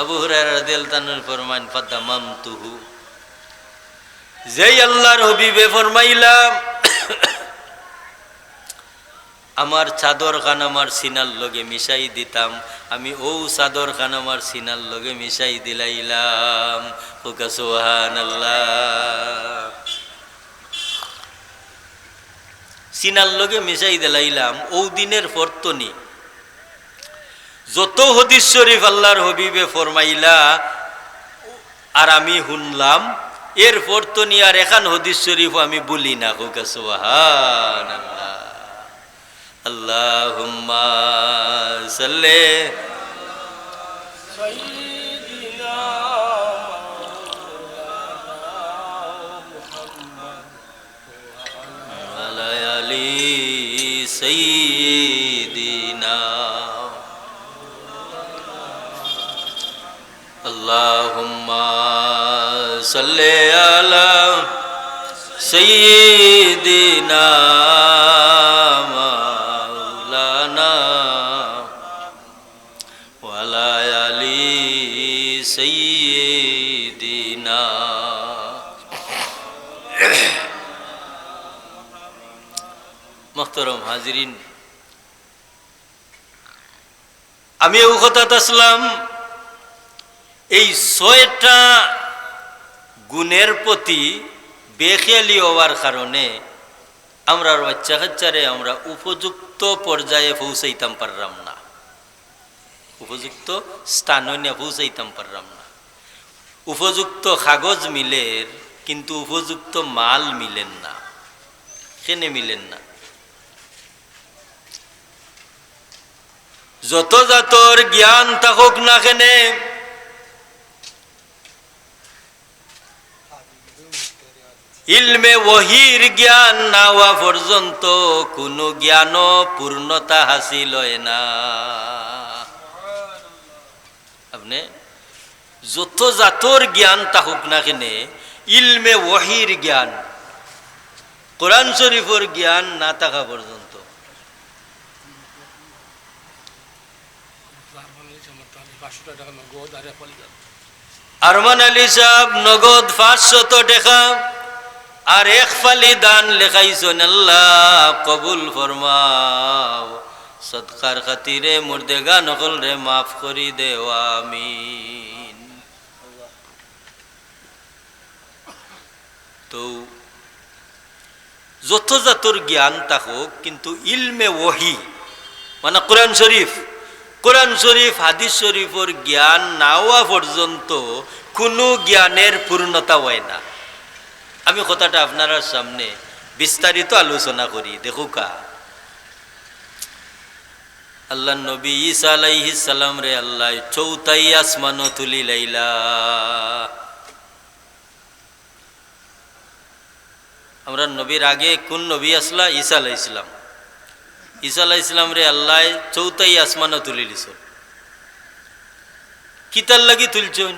আবু হুরায়রা রাদিয়াল্লাহু তাআলা ফরমান ফাদামামতুহু, যেই আল্লাহর হাবিবে ফরমাইলা আমার চাদর খান আমার সিনার লগে মিশাই দিতাম, আমি ও চাদর খান আমার সিনার লগে মিশাই দিলাইলাম। সুবহানাল্লাহ। সিনার লগে মিশাই দিলাইলাম ও দিনের ফরতনি যত হাদিস শরীফ আল্লাহর হাবিবে ফরমাইলা আর আমি শুনলাম, এর ফরতনি আর এখান হাদিস শরীফ আমি বলি না। সুবহানাল্লাহ। আল্লাহুম্মা সাল্লি সাইয়্যিদিনা মুহাম্মদ ওয়া আলা আলি সাইয়্যিদিনা। আল্লাহুম্মা সাল্লি আলা সাইয়্যিদিনা সাইয়্যিদিনা। মুহতারাম হাজিরিন, আমি ও কথাত আসলাম এই 6টা গুণের প্রতি বেখেয়ালি হওয়ার কারণে আমরা বাচ্চা কাচ্চারে আমরা উপযুক্ত পর্যায়ে পৌঁছাইতাম পারলাম না, উপযুক্ত স্থানে পৌঁছাইতাম পারলাম না। উপযুক্ত কাগজ মিলের কিন্তু উপযুক্ত মাল মিলেন না, কেনে মিলেন না। যত জাতর জ্ঞান থাকুক না কেনে ইলমে ওহির জ্ঞান না হওয়া পর্যন্ত কোনো জ্ঞানও পূর্ণতা হাসিল হয় না। আপনি যত জাতর জ্ঞান থাকুক না কেনে ইলমে ওহির জ্ঞান, কোরআন শরীফের জ্ঞান না থাকা পর্যন্ত আরমান আলী সাহেব নগদ 500 টাকা আর 1 ফালি দান লেখাইছেন, আল্লাহ কবুল ফরমাও, সদকার খাতিরে মুর্দেগা নকল রে মাফ করি দেও, আমিন। তো যত জাতর জ্ঞান থাকুক কিন্তু ইলমে ওহি মানে কোরআন শরীফ, কোরআন শরীফ হাদিস শরীফের জ্ঞান না হওয়া পর্যন্ত কোনো জ্ঞানের পূর্ণতা হয় না। আমি কথাটা আপনার সামনে বিস্তারিত আলোচনা করি। দেখুকা, আল্লাহ নবী ঈসা আলাইহিস সালাম রে আল্লাহ 4ই আসমানও তুলি লাইলা। আমরা নবীর আগে কোন নবী আসলা? ঈসা আলাইহিস সালাম। ঈসা আলাইহিস সালাম রে আল্লাহ 4ই আসমানও তুলি দিছ। কিতার লাগি তুলছেন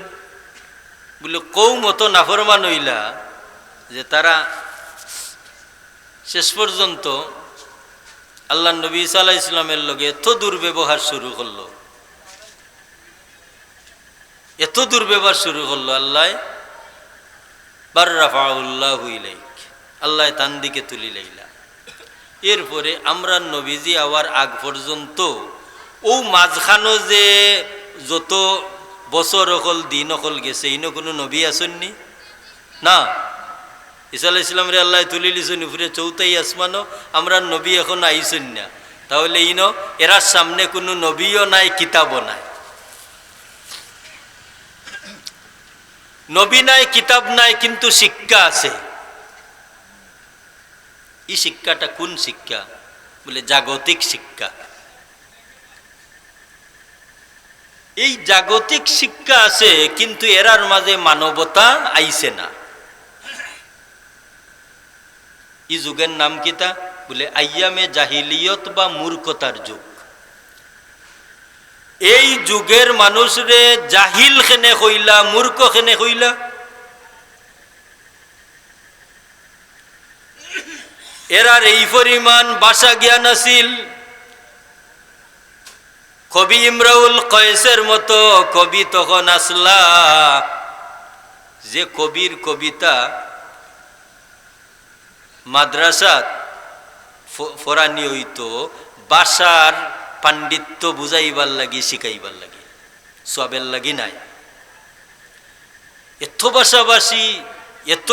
বলে কৌ মতো নাফরমান হইলা যে তারা শেষ পর্যন্ত আল্লাহ নবী ঈসা আলাইহিস সালামের লগে এত দুর্ব্যবহার শুরু করলো, এত দুর্ব্যবহার শুরু করলো। আল্লাহ বাররাফাউল্লাহু ইলাইক, আল্লাহ তান দিকে তুলি লাইলা। এরপরে আমরা নবীজি আওয়ার আগ পর্যন্ত ও মাঝখানো যে যত বছর অকল দিন অকল গেছে ইনো কোনো নবী আসেননি না। ঈসা আলাইহিস সালাম রে আল্লাহ তুলি লিছেন উপরে 4ই আসমানও, আমরা নবী এখন আইছেন না। তাহলে ইনো এরার সামনে কোনো নবীও নাই, কিতাবও নাই। নবী নাই, কিতাব নাই, কিন্তু শিক্ষা আছে। এই শিক্ষাটা কোন শিক্ষা? বলে জাগতিক শিক্ষা। এই জাগতিক শিক্ষা আছে কিন্তু এরার মাঝে মানবতা আইছে না। এই যুগের নাম কিতা? বলে আইয়ামে জাহিলিয়ত বা মূর্খতার যুগ। এই যুগের মানুষরে জাহিল খেনে কইলা, মূর্খ খেনে কইলা। এরার এই পরিমাণ ভাষা জ্ঞান আছিল, কবি ইমরাউল কয়েসের মতো কবি তখন আসলা, যে কবির কবিতা মাদ্রাসাত ফরানি হইতো ভাষার পাণ্ডিত্য বুঝাইবার লাগি, শিখাইবার লাগি, সবের লাগি নাই। এত ভাষাভাষী, এত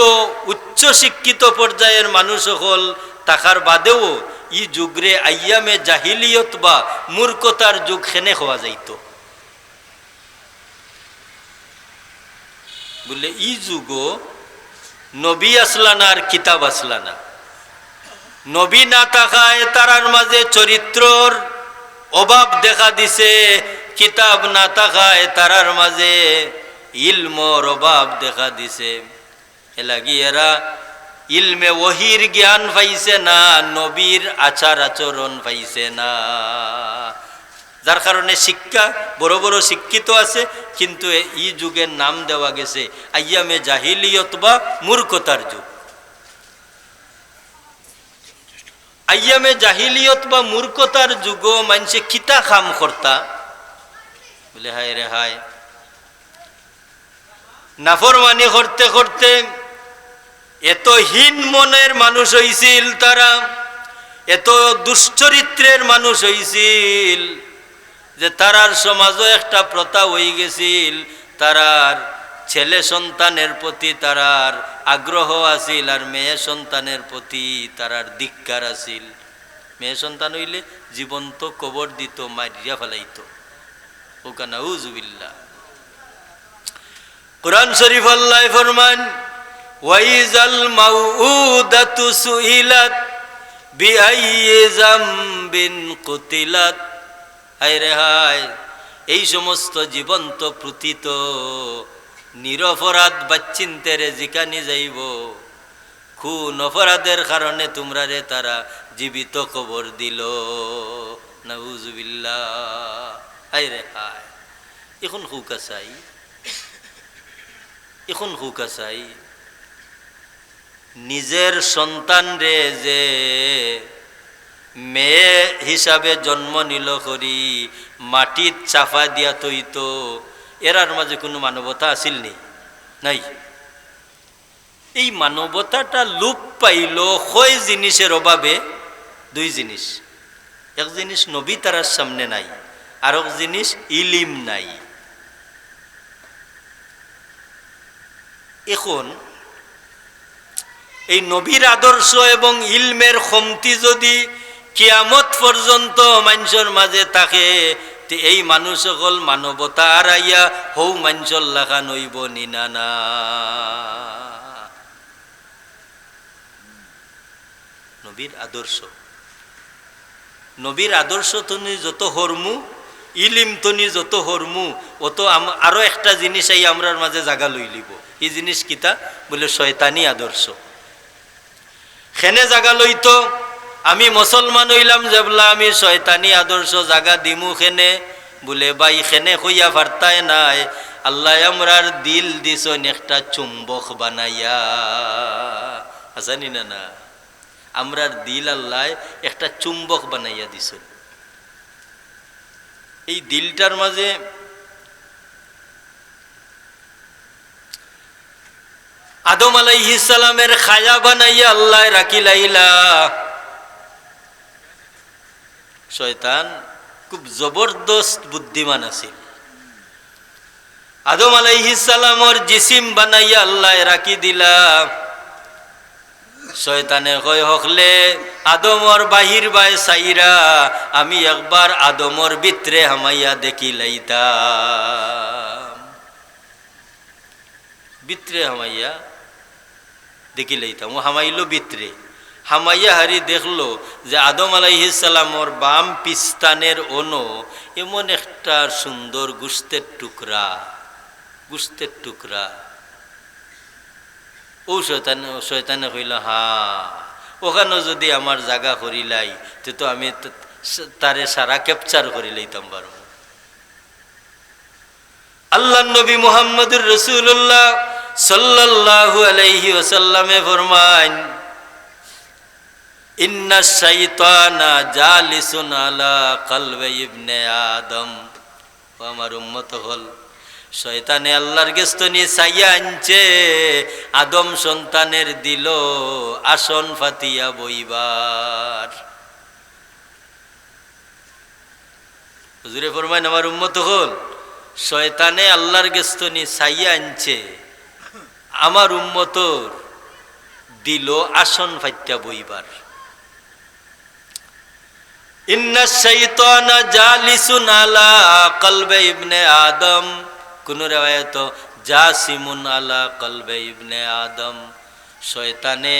উচ্চ শিক্ষিত পর্যায়ের মানুষ সকল থাকার বাদেও ই যুগরে আইয়ামে জাহিলিয়ত বা মূর্খতার যুগ খেনে হওয়া যাইত। বলে ই যুগ নবী আসলানা আর কিতাব আসলানা। নবী না থাকায় তারার মাঝে চরিত্রর অভাব দেখা দিছে, কিতাব না থাকায় তারার মাঝে ইলমর অভাব দেখা দিছে। এলাগি এরা ইলমে ওহির জ্ঞান পাইছে না, নবীর আচার আচরণ পাইছে না, যার কারণে শিক্ষা বড় বড় শিক্ষিত আছে, কিন্তু এই যুগের নাম দেওয়া গেছে আইয়ামে জাহিলিয়ত বা মূর্খতার যুগ। আইয়ামে জাহিলিয়ত বা মূর্খতার যুগ মানুষে কিতা খাম করতা, বলে হায় রে হায়, নাফরমানি করতে করতে এত হীন মনের মানুষ হইছিল তারা, এত দুশ্চরিত্রের মানুষ হইছিল যে তারার সমাজও একটা প্রথা হয়ে গেছিল, তারার ছেলে সন্তানের প্রতি তারার আগ্রহ আছিল, আর মেয়ে সন্তানের প্রতি তারার ধিক্কার আছিল। মেয়ে সন্তান হইলে জীবন্ত কবর দিত, মারিয়া ফেলাইত। ওখানে উজুবিল্লাহ। কুরআন শরীফ আল্লাহ ফরমান, ওয়াইজাল মাউউদাতু সুইলাত বিআইয়ি যামবিন কুতিলাত। হায় রে হায়, এই সমস্ত জীবন্ত প্রতীত নিরপরাধ বাচ্চিন্তেরে জিকানি যাইব, খুন অপরাধের কারণে তোমরা রে তারা জীবিত কবর দিল। নাউজুবিল্লাহ। হায় রে হায়, এখন হুকা চাই, এখন হুকা চাই। নিজের সন্তান রে যে মেয়ে হিসাবে জন্ম নিল করি মাটির চাফা দিয়া তৈত, এরার মাঝে কোনো মানবতা আছিল নি? নাই। এই মানবতাটা লোপ পাইল কয় জিনিসের অভাবে? দুই জিনিস। এক জিনিস নবী তারার সামনে নাই, আর এক জিনিস ইলিম নাই। এখন এই নবীর আদর্শ এবং ইলমের কমতি যদি কিয়ামত পর্যন্ত মানুষের মাঝে থাকে, এই মানুষ সকল মানবতা আরাইয়া হৌ মানুষের লেখা নইব নিনানা। নবীর আদর্শ, নবীর আদর্শ তুমি যত হরমু, ইলিম তুমি যত হরমু, অত আরো একটা জিনিস এই আমরার মাঝে জাগা লই লিব। এই জিনিস কিতা? বলে শয়তানি আদর্শ। খেনে জাগা লইতো, আমি মুসলমান হইলাম যেবলা আমি শয়তানি আদর্শ জাগা দিমু খেনে, বলে ভাই খেনে কইয়া পারতায় নাই, আল্লাহ আমরার দিল দিছন একটা চুম্বক বানাইয়া। আসানি না না, আমরার দিল আল্লাহ একটা চুম্বক বানাইয়া দিছন। এই দিলটার মাঝে আদম আলাইহিস সালামের খায়া বানাইয়া আল্লাহ রাখিলাইলা। শয়তান খুব জবরদস্ত বুদ্ধিমান আছিল। আদম আলাইহিস সালামর জিসিম বানাইয়া আল্লাহ রাখি দিলা। শয়তানে কয় হকলে আদমর বাহির বাই সাইরা আমি একবার আদমর ভিতরে হামাইয়া দেখি লাইতাম। ভিতরে হামাইয়া দেখি লাইতাম। ও হামাইলো ভিতরে, হামাইয়া হারি দেখলো যে আদম আলাইহিস সালামর বাম পিস্তানের ono এমন একটা সুন্দর গোশতের টুকরা, গোশতের টুকরা। ও শয়তানে কইল, হ্যাঁ ওখানে যদি আমার জায়গা করিলাই তো আমি তারে সারা ক্যাপচার করি লইতাম পারব। আল্লাহ নবী মুহাম্মদুর রাসূলুল্লাহ সাল্লাল্লাহু আলাইহি ওয়াসাল্লামে ফরমান, ইন্না শাইতানা জালিসুন আলা কলবে ইবনে আদম। ও আমার উম্মত হল, শয়তানে আল্লাহর গেস্তনি চাইয়া আনছে আদম সন্তানের দিল আসন ফাতিয়া বইবার। হুজুরে ফরমায় আমার উম্মত হল, শয়তানে আল্লাহর গেস্তনি চাইয়া আনছে আমার উম্মতর দিল আসন ফাতিয়া বইবার। ইন্না শাইতানা জালিসুন আলা কলবে ইবনে আদম, কোন রিওয়ায়াত জাসিমুন আলা কলবে ইবনে আদম, শয়তানে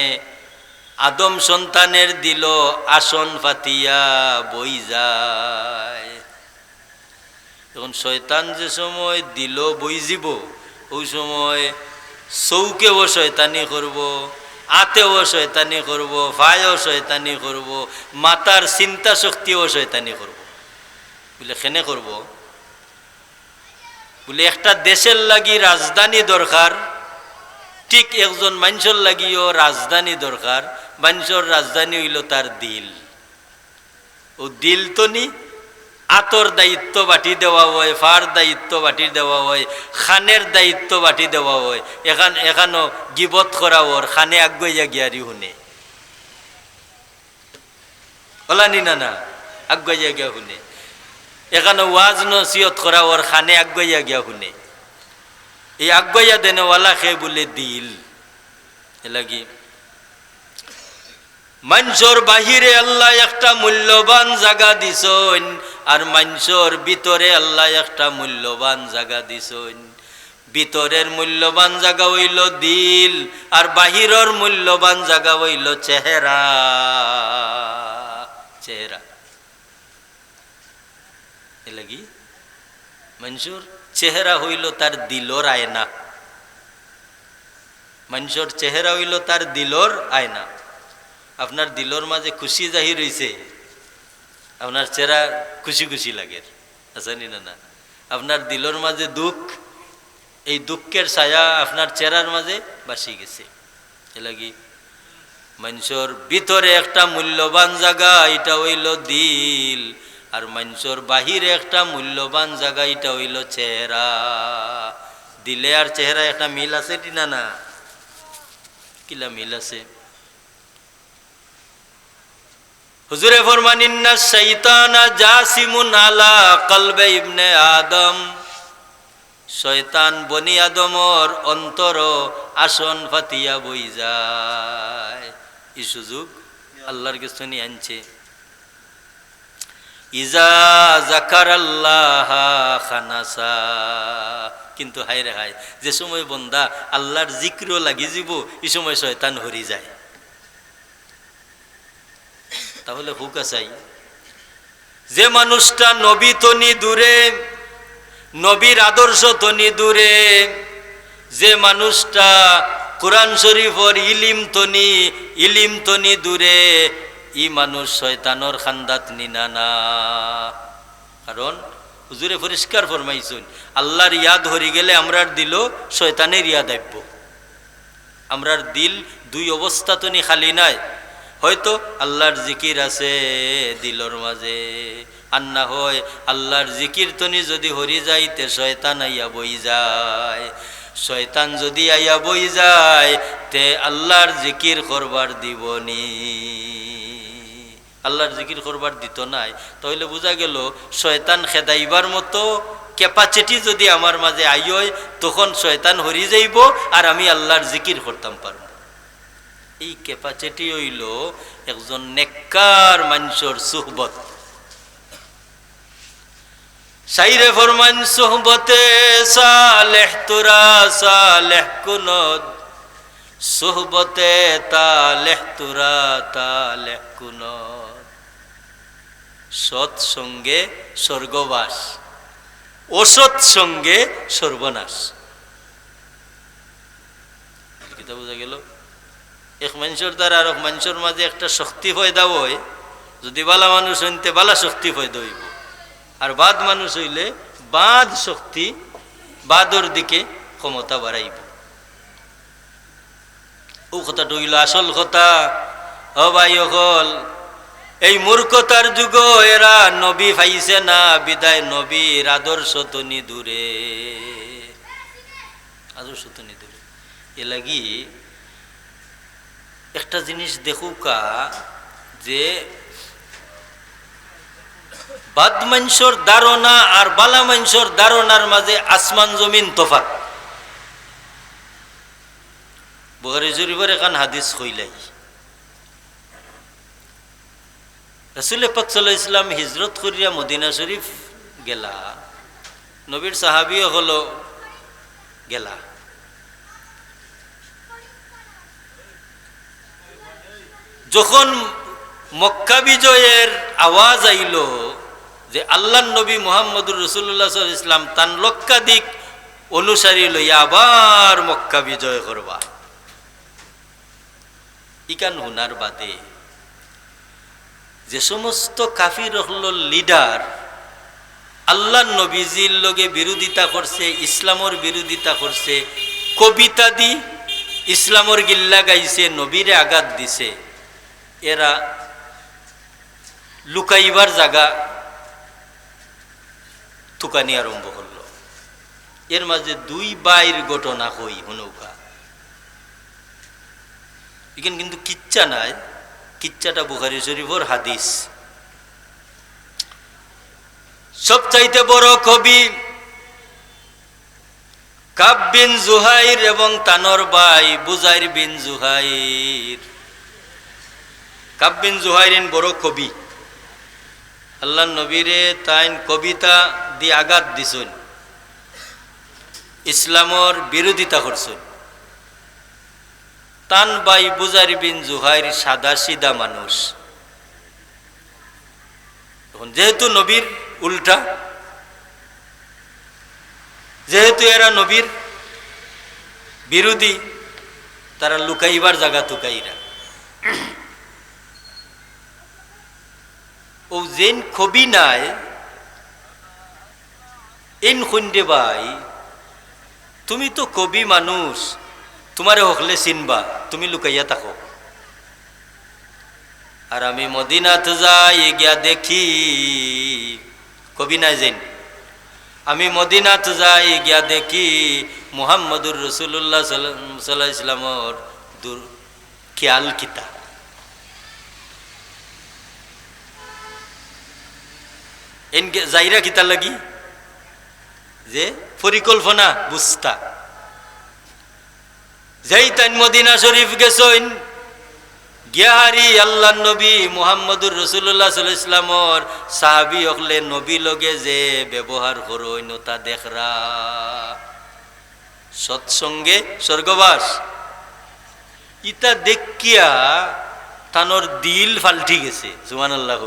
আদম সন্তানের দিল আসন ফাতিয়া বই যায়। এখন শয়তান যে সময় দিল বই যাব, ওই সময় চৌকেও শয়তানি করব, আতেও শয়তানি করব, ভাইও শয়তানি করব, মাতার চিন্তা শক্তিও শয়তানি করব। বলে কেনে করব? বলে একটা দেশের লাগি রাজধানী দরকার, ঠিক একজন মানুষের লাগিও রাজধানী দরকার। মানুষের রাজধানী হইল তার দিল। ও দিল তো নি আতর দায়িত্ব বাটি দেওয়া হয়, ফার দায়িত্ব বাটি দেওয়া হয়, খানের দায়িত্ব বাটি দেওয়া হয়। এখানো গিবত করা ওর খানে আগুয়া গিয়ারি শুনে ওলানি না না আগুয়া গিয়া শুনে। এখানে ওয়াজ নসিহত করা ওর খানে আগুয়া গিয়া শুনে। এই আগুয়া দেনেওয়ালা খে বলে দিল। এলাগি মানুষের বাহিরে আল্লাহ একটা মূল্যবান জায়গা দিছেন, আর মানুষের ভিতরে আল্লাহ একটা মূল্যবান জায়গা দিছেন। ভিতরের মূল্যবান জায়গা হইল দিল, আর বাহিরের মূল্যবান জায়গা হইল চেহারা। চেহারা এলাগি মানুষের চেহারা হইল তার দিলর আয়না। মানুষের চেহারা হইল তার দিলর আয়না। আপনার দিলর মাঝে খুশি জাহির হইছে, আপনার চেহারা খুশি খুশি লাগে, আছেনি না? না, আপনার দিলর মাঝে দুঃখ, এই দুঃখের ছায়া আপনার চেহারার মাঝে বাসি গেছে। এলাগি মানুষের ভিতরে একটা মূল্যবান জায়গা, এটা হইল দিল, আর মানুষের বাহিরে একটা মূল্যবান জায়গা, এটা হইল চেহারা। দিলে আর চেহারা একটা মিল আছে না? না, কিলা মিল আছে? হুজুরে ফরমান ইন্না শাইতানা জাসিমুন আলা কলবে ইবনে আদম, শয়তান বনি আদমর অন্তর আসন ফাতিয়া বই যায়। এই সুযোগ আল্লাহর কাছে নিয়ে আনছে। ইজা যাকারাল্লাহ খানাসা, কিন্তু হায় রে হায়, যে সময় বন্দা আল্লাহর জিক্রও লাগি যাব, এই সময় শয়তান হরি যায়। তাহলে হুকা চাই, যে মানুষটা নবী তনি দূরে, নবীর আদর্শ তনি দূরে, যে মানুষটা কোরআন শরীফর ইলিম তনি দূরে, ই মানুষ শয়তানর খান্দাত নিনানা। কারণ হুজুরে পরিষ্কার ফরমাইছেন, আল্লাহর ইয়াদ হরি গেলে আমরার দিল শয়তানের ইয়াদ আইব। আমরার দিল দুই অবস্থা তনি খালি নাই, হয়তো আল্লাহর জিকির আছে দিলর মাঝে, আর না হয় আল্লাহর জিকির তনি যদি হরি যাইতে শয়তান আইয়া বই যায়। শয়তান যদি আইয়া বই যায় তে আল্লাহর জিকির করবার দিবনি। আল্লাহর জিকির করবার দিত নাই, তাহলে বোঝা গেল শয়তান খেদাইবার মতো ক্যাপাসিটি যদি আমার মাঝে আইয়, তখন শয়তান হরি যাইব আর আমি আল্লাহর জিকির করতাম পারব। এই ক্যাপাসিটি হইল একজন নেককার মানুষের সুহবত। শাইরে ফরমান সুহবতে সালেহ তুরা সালেহ কুনদ, সুহবতে তালেহ তুরা তালেহ কুনদ। সৎ সঙ্গে স্বর্গবাস, অসৎ সঙ্গে সর্বনাশ। কিতা বোঝা গেল? এক মানুষের দ্বারা আর এক মানুষের মাঝে একটা শক্তি পয়দা হয়। যদি বালা মানুষ হইতে বালা শক্তি পয়দা হইব, আর বাদ মানুষ হইলে বাদ শক্তি, বাদর দিকে ক্ষমতা বাড়াইব। ও কথাটা হইল আসল কথা। ও ভাই হল এই মূর্খতার যুগ এরা নবী পাইছে না বিদায় নবীর আদর্শ তো নি দূরে, আদর্শ তো নি দূরে। এ লাগি একটা জিনিস দেখুকা যে বাদ মানুষের ধারণা আর বালা মানুষের ধারণার মাঝে আসমান জমিন তফাৎ। বুখারী শরীফের এখান হাদিস কইলাই রাসূল পাক সাল্লাল্লাহু আলাইহি ওয়াসাল্লাম হিজরত করিয়া মদিনা শরীফ গেলা, নবীর সাহাবী হলো গেলা। যখন মক্কা বিজয়ের আওয়াজ আইল যে আল্লাহর নবী মুহাম্মদুর রাসূলুল্লাহ সাল্লাল্লাহু আলাইহি ওয়াসাল্লাম তান লক্ষাধিক অনুসারী লইয়া আবার মক্কা বিজয় করবা, ইকান হুনার বাদে যে সমস্ত কাফির হল লিডার আল্লাহর নবীজির লগে বিরোধিতা করছে, ইসলামের বিরোধিতা করছে, কবিতা দি ইসলামের গিল্লা গাইছে, নবীরে আঘাত দিছে, এরা লুকাইবার জায়গা তুকানি আরম্ভ করলো। এর মাঝে দুই বাইর ঘটনা হই হুনৌকা, এখানে কিন্তু কিচ্ছা নাই, কিচ্ছাটা বুখারী শরীফের হাদিস। সবচাইতে বড় কবি কাব বিন জুহাইর এবং তানর ভাই বুজাইর বিন জুহাইর। কাব বিন জুহাইরিন বড় কবি, আল্লাহ নবীরে তাইন কবিতা দিয়ে আঘাত দিছেন, ইসলামর বিরোধিতা করছেন। তান ভাই বুজাইর বিন জুহাইর সাদা সিধা মানুষ, তখন যেহেতু নবীর উল্টা, যেহেতু এরা নবীর বিরোধী, তারা লুকাইবার জায়গা তুকাইরা। ও যেন কবি নাই এন খুন্দে ভাই, তুমি তো কবি মানুষ, তোমারে হকলে চিনবা, তুমি লুকাইয়া থাকো। আর আমি মদিনাত যাই গিয়া দেখি, কবি নাই যেন, আমি মদিনাত যাই গিয়া দেখি মুহাম্মদুর রাসূলুল্লাহ সাল্লাল্লাহু আলাইহি ওয়াসাল্লামর খেয়াল কিতা। এনকে যাইরা কিতা লাগি যে পরিকল্পনা বুঝতা, যেই তাই মদিনা শরীফ গেছেন গিয়াহারি আল্লাহ নবী মুহাম্মদুর রাসূলুল্লাহ সাল্লাল্লাহু আলাইহি ওয়াসাল্লামর সাহাবী হকলে নবী লগে যে ব্যবহার করইন তা দেখরা, সৎসঙ্গে স্বর্গবাস। ইতা দেখিয়া তানোর দিল ফাল্টি গেছে, সুবহানাল্লাহ।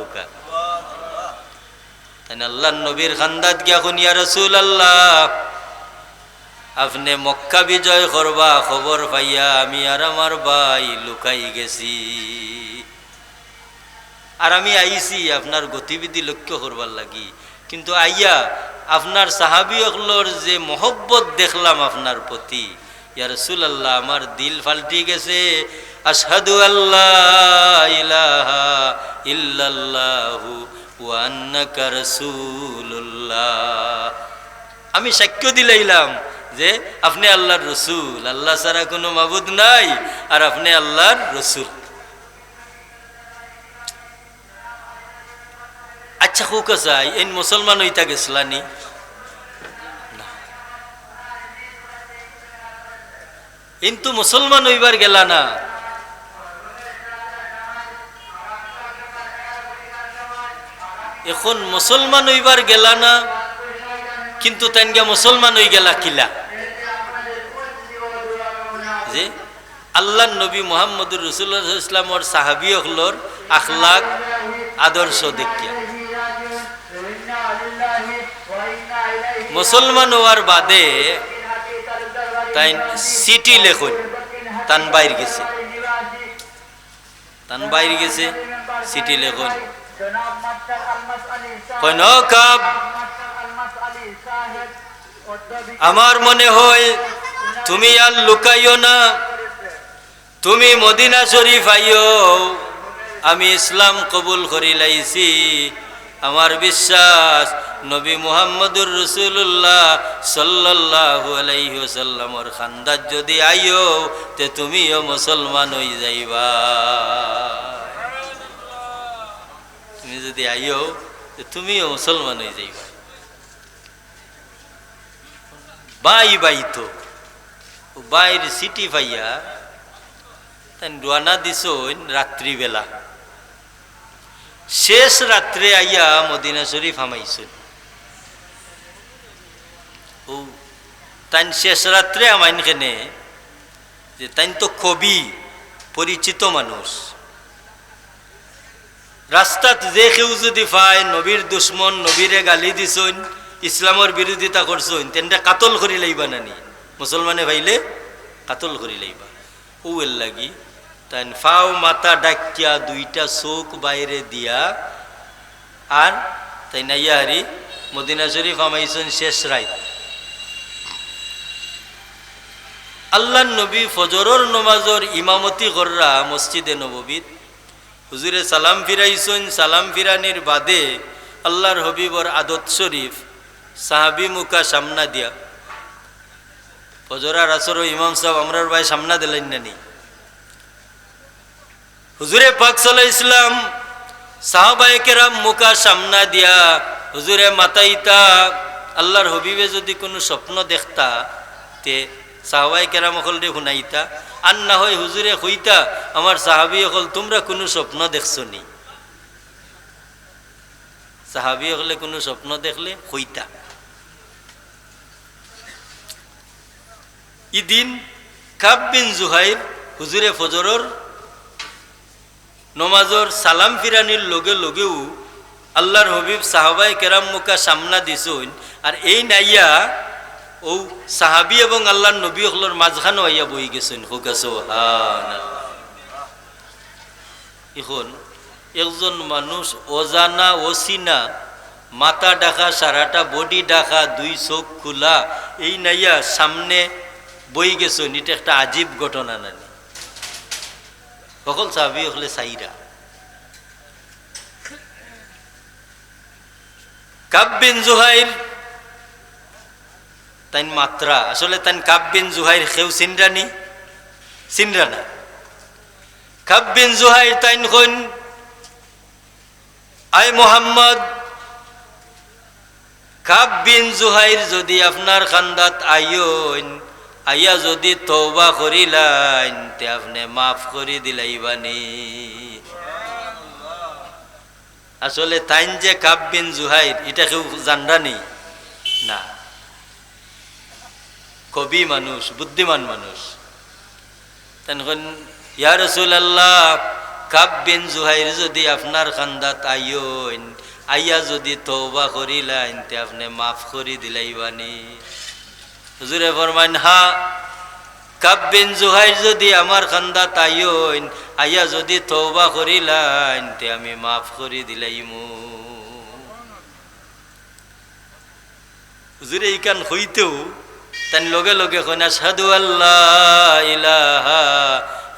তাই আল্লাহ নবীর খান্দাত গিয়া কোন ইয়া রাসূলুল্লাহ, আপনি মক্কা বিজয় করবা খবর পাইয়া আমি আর আমার ভাই লুকাই গেছি, আর আমি আইছি আপনার গতিবিধি লক্ষ্য করবার লাগি, কিন্তু আইয়া আপনার সাহাবী হকলর যে মহব্বত দেখলাম আপনার প্রতি, ইয়া রাসূলুল্লাহ আমার দিল ফাল্টি গেছে। আশহাদু আল্লাহ ইলাহা ইল্লাল্লাহু ওয়া আন্নাকা রাসূলুল্লাহ, আমি সাক্ষ্য দিলাইলাম যে আপনি আল্লাহর রসুল, আল্লাহ ছাড়া কোনো মাবুদ নাই, আর আপনি আল্লাহর রসুল। আচ্ছা হোক চাই এই মুসলমান হইতা গেছলানি? কিন্তু মুসলমান হইবার গেলা না, এখন মুসলমান হইবার গেলা না, কিন্তু তাইনগা মুসলমান হয়ে গেলা কিলা যে আল্লাহ নবী মুহাম্মদুর রাসূলুল্লাহ সাল্লাল্লাহু আলাইহি ওয়াসাল্লামর সাহাবী হলর আখলাক আদর্শ দেখিয়া মুসলমান হওয়ার বাদে তাই সিটি লেখুন তান বাইর গেছে, তান বাইর গেছে সিটি লেখুন কোন কাব, আমার মনে হয় তুমি আর লুকাইও না, তুমি মদিনা শরীফ আইও, আমি ইসলাম কবুল করি লাইছি আমার বিশ্বাস নবী মুহাম্মদুর রাসূলুল্লাহ সাল্লাল্লাহু আলাইহি ওয়াসাল্লামর খানদাত যদি আইও তে তুমিও মুসলমান হই যাইবা তুমি যদি আইও তে তুমিও মুসলমান হই যাইবা বাই তো বাইর সিটি পাইয়া তাই রওনা দিছইন রাত্রিবেলা শেষ রাত্রে আইয়া মদিনা শরীফ হামাইছেন ও তাই শেষ রাত্রে আমাইন কেনে যে তাই তো কবি পরিচিত মানুষ রাস্তাত যে কেউ যদি পায় নবীর দুশ্মন নবীরে গালি দিছইন ইসলামের বিরোধিতা করছইন তেনটা কাতল করি লাইবা নানি মুসলমানে ভাইলে কাতল করি লাইবা ও এর লাগি তাই ফাও মাথা ডাকিয়া দুইটা চোখ বাইরে দিয়া আর তাই নাইয়া হারি মদিনা শরীফ আমাইছেন শেষ রাত আল্লাহ নবী ফজরের নমাজের ইমামতি কররা মসজিদে নববীত হুজুরে সালাম ফিরাইছেন সালাম ফিরানির বাদে আল্লাহর হবিবর আদত শরীফ সাহাবি মুখা সামনা দিয়া ফজরার আসর ইমাম সাহেব আমরার ভাই সামনা দিলেন না নি হুজুরে পাক সাল্লাল্লাহু আলাইহি সাল্লাম সাহাবায়ে কেরাম মুখা সামনা দিয়া হুজুরে মাতাইতা আল্লাহর হবিবে যদি কোনো স্বপ্ন দেখতা তে সাহাবায়ে কেরাম হলরে শুনাইতা আর না হয় হুজুরে কইতা আমার সাহাবী হল তোমরা কোনো স্বপ্ন দেখছো নি সাহাবী হলে কোনো স্বপ্ন দেখলে কইতা ইদিন কাব বিন জুহাইর হুজুরে ফজরের নমাজর সালাম ফিরানির লগে লগেও আল্লাহর হবিব সাহাবায়ে কেরাম মুখা সামনা দিছইন আর এই নাইয়া ও সাহাবী এবং আল্লাহর নবী হলর মাঝখানে আইয়া বই গেছেন হুকা সুবহানাল্লাহ এখন একজন মানুষ অজানা অচিনা মাথা ডাকা সারাটা বডি ডাকা দুই চোখ খোলা এই নাইয়া সামনে বই গেছেন এটা একটা আজীব ঘটনা নানি সকল সাহাবী হলে সাইরা কাব বিন জুহাইর তাই মাত্রা আসলে তাই কাব বিন জুহাইর কেউ সিনরানি সিনরানা কাব বিন জুহাইর তাই কইন আয় মোহাম্মদ কাব বিন জুহাইর যদি আপনার খান্দাত আইন আইয়া যদি তওবা করিলাইন তে আপনি মাফ করি দিলাইবানি আসলে তাইন যে কাব বিন জুহাইর এটা কেউ জানরানি না কবি মানুষ বুদ্ধিমান মানুষ তখন ইয়া রাসূলুল্লাহ কাব বিন জুহাইর যদি আপনার খান্দাত আইন আইয়া যদি তওবা করিলাইন তে আপনি মাফ করি দিলাইবানি হুজুরে ফরমান হা কাব বিন জুহাইর যদি আমার খান্দাত আইন আইয়া যদি তওবা করিলাইন তে আমি মাফ করি দিলাইমু হুজুরে ইকান হইতেও তাই লগে লগে কইনা আশহাদু আল্লাহ ইলাহা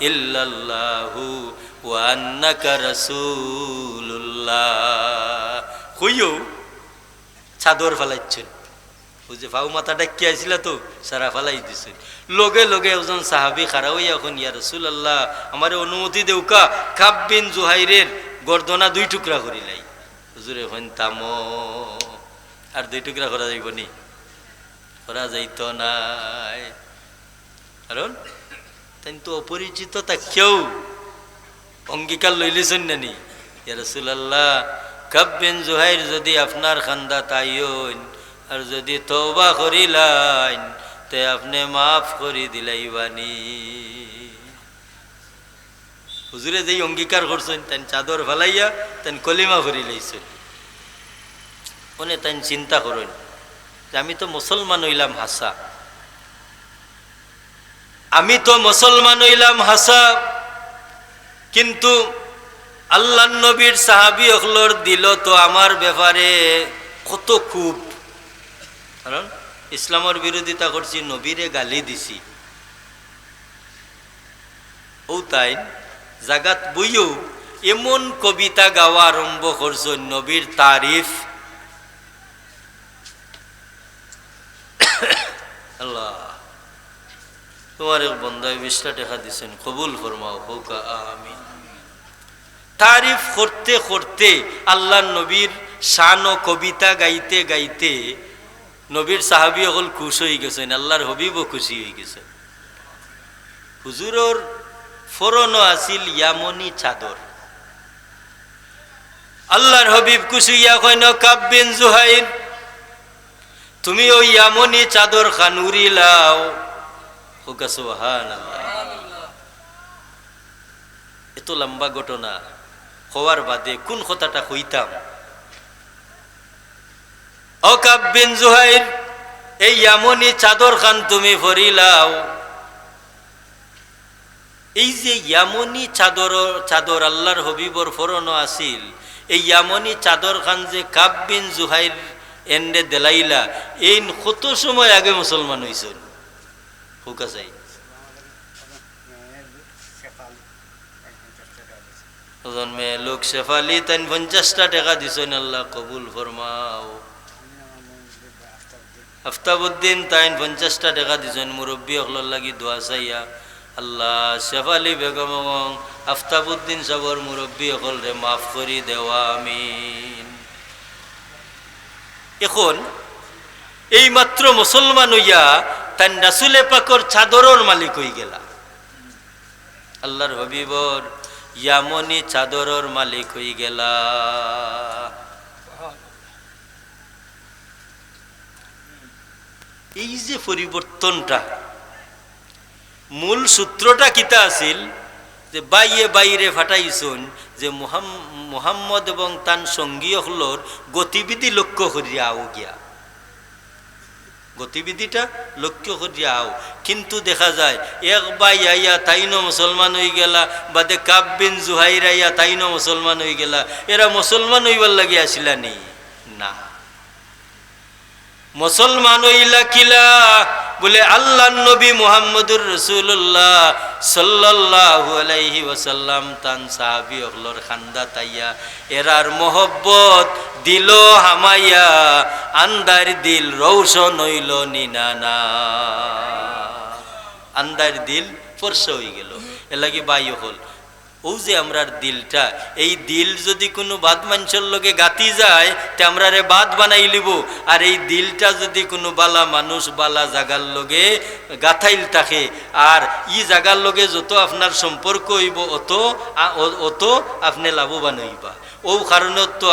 ইল্লাল্লাহু ওয়া আন্নাকা রাসূলুল্লাহ কইও চাদর ফালাইছেন বুঝে ফাউ মাথা ডাকি আইছিল তো সারা ফালাই দিছে লগে লগে একজন সাহাবী খাড়া হইয়া এখন ইয়া রাসূলুল্লাহ আমারে অনুমতি দেউকা কাব বিন জুহাইরের গর্দনা দুই টুকরা করিলাই হুজুরে কইন তামো আর দুই টুকরা করা যাইব নি করা যাইত নাই কারণ তাই তো অপরিচিত তা কেউ অঙ্গীকার লইলেছেন নানি ইয়া রাসূলুল্লাহ কাব বিন জুহাইর যদি আপনার খান্দাত আইন আর যদি তওবা করিলাইন তে আপনি মাফ করি দিলাইবানি হুজুরে যেই অঙ্গীকার করছেন তাই চাদর ফালাইয়া তাই কলিমা ভরি লাইছেন মনে তাই চিন্তা করেন যে আমি তো মুসলমান হইলাম হাসা আমি তো মুসলমান হইলাম হাসা কিন্তু আল্লাহ নবীর সাহাবী হলর দিল তো আমার ব্যাপারে কত খুব কারণ ইসলামের বিরোধিতা করছি নবীরে গালি দিছি ও তাই জাগাত বইও এমন কবিতা গাওয়া আরম্ভ করছেন নবীর তারিফ। আল্লাহ তোমার এক বন্দায় 20টা টাকা দিছেন, কবুল ফরমাও, হোকা আমিন। তারিফ করতে করতে আল্লাহ নবীর শান ও কবিতা গাইতে গাইতে নবীর সাহাবী হল খুশ হয়ে গেছেন, আল্লাহর হবিবও খুশি হয়ে গেছেন। হুজুরর ফরনো আসিল ইয়ামনি চাদর। আল্লাহর হবিব খুশি হইয়া কইন, কাব বিন জুহাইর তুমি ওই ইয়ামনি চাদর খান উড়িলাও। হোকা সুবহানাল্লাহ। এত লম্বা ঘটনা হওয়ার বাদে কোন কথাটা কইতাম, ও কাব বিন জুহাইর এই ইয়ামনি চাদর খান তুমি ফরিলাও। এই যে ইয়ামনি চাদর আল্লাহর হবিবর ফরনো আসিল, এই ইয়ামনি চাদর খান যে কাব বিন জুহাইর এন্ডে দেলাইলা, এই কত সময় আগে মুসলমান হইছেন? হুকা চাই মেয়ে লোক শেফালি তাই 50টা টাকা দিছেন, আল্লাহ কবুল ফরমাও। আফতাবউদ্দিন তাই 50টা টাকা দিছেন, মুরব্বী হকলর লাগি দোয়া চাইয়া আল্লাহ শেফালি বেগম এবং আফতাবউদ্দিন সাবর মুরব্বী হকল রে মাফ করি দেওয়া আমিন। এখন এই মাত্র মুসলমান হইয়া তাই রাসূলে পাকর চাদরের মালিক হই গেলা, আল্লাহর হবিবর ইয়ামনি চাদরের মালিক হই গেলা। এই যে পরিবর্তনটা, মূল সূত্রটা কিতা আছিল যে বাইয়ে বাইরে ফাটাইছুন যে মুহাম্মদ এবং তান সঙ্গী হলর গতিবিধি লক্ষ্য করিয়া আও গিয়া, গতিবিধিটা লক্ষ্য করিয়া আও। কিন্তু দেখা যায় এক বাই আইয়া তাইনো মুসলমান হয়ে গেলা, বাদে কাব বিন জুহাইর আইয়া তাইনো মুসলমান হয়ে গেলা, এরা মুসলমান হইবার লাগি আসিলা নি? না, মুসলমান হইলা কিলা বলে আল্লাহ নবী মুহাম্মদুর রাসূলুল্লাহ সাল্লাল্লাহু আলাইহি ওয়াসাল্লাম তান সাহাবী হলর খান্দা তাইয়া এরার মোহব্বত দিল হামাইয়া, আন্দার দিল রৌশন হইল নিনানা, আন্দার দিল ফর্সা হয়ে গেল। এ লাগি বাই হল ও যে আমরার দিলটা, এই দিল যদি কোনো বাদ মানুষের লগে গাতি যায় তে আমরা রে বাদ বানাই লিব, আর এই দিলটা যদি কোনো বালা মানুষ বালা জাগার লগে গাথাইল থাকে, আর ই জাগার লগে যত আপনার সম্পর্ক হইব অত আপনি লাভবান হইবা। ও কারণে তো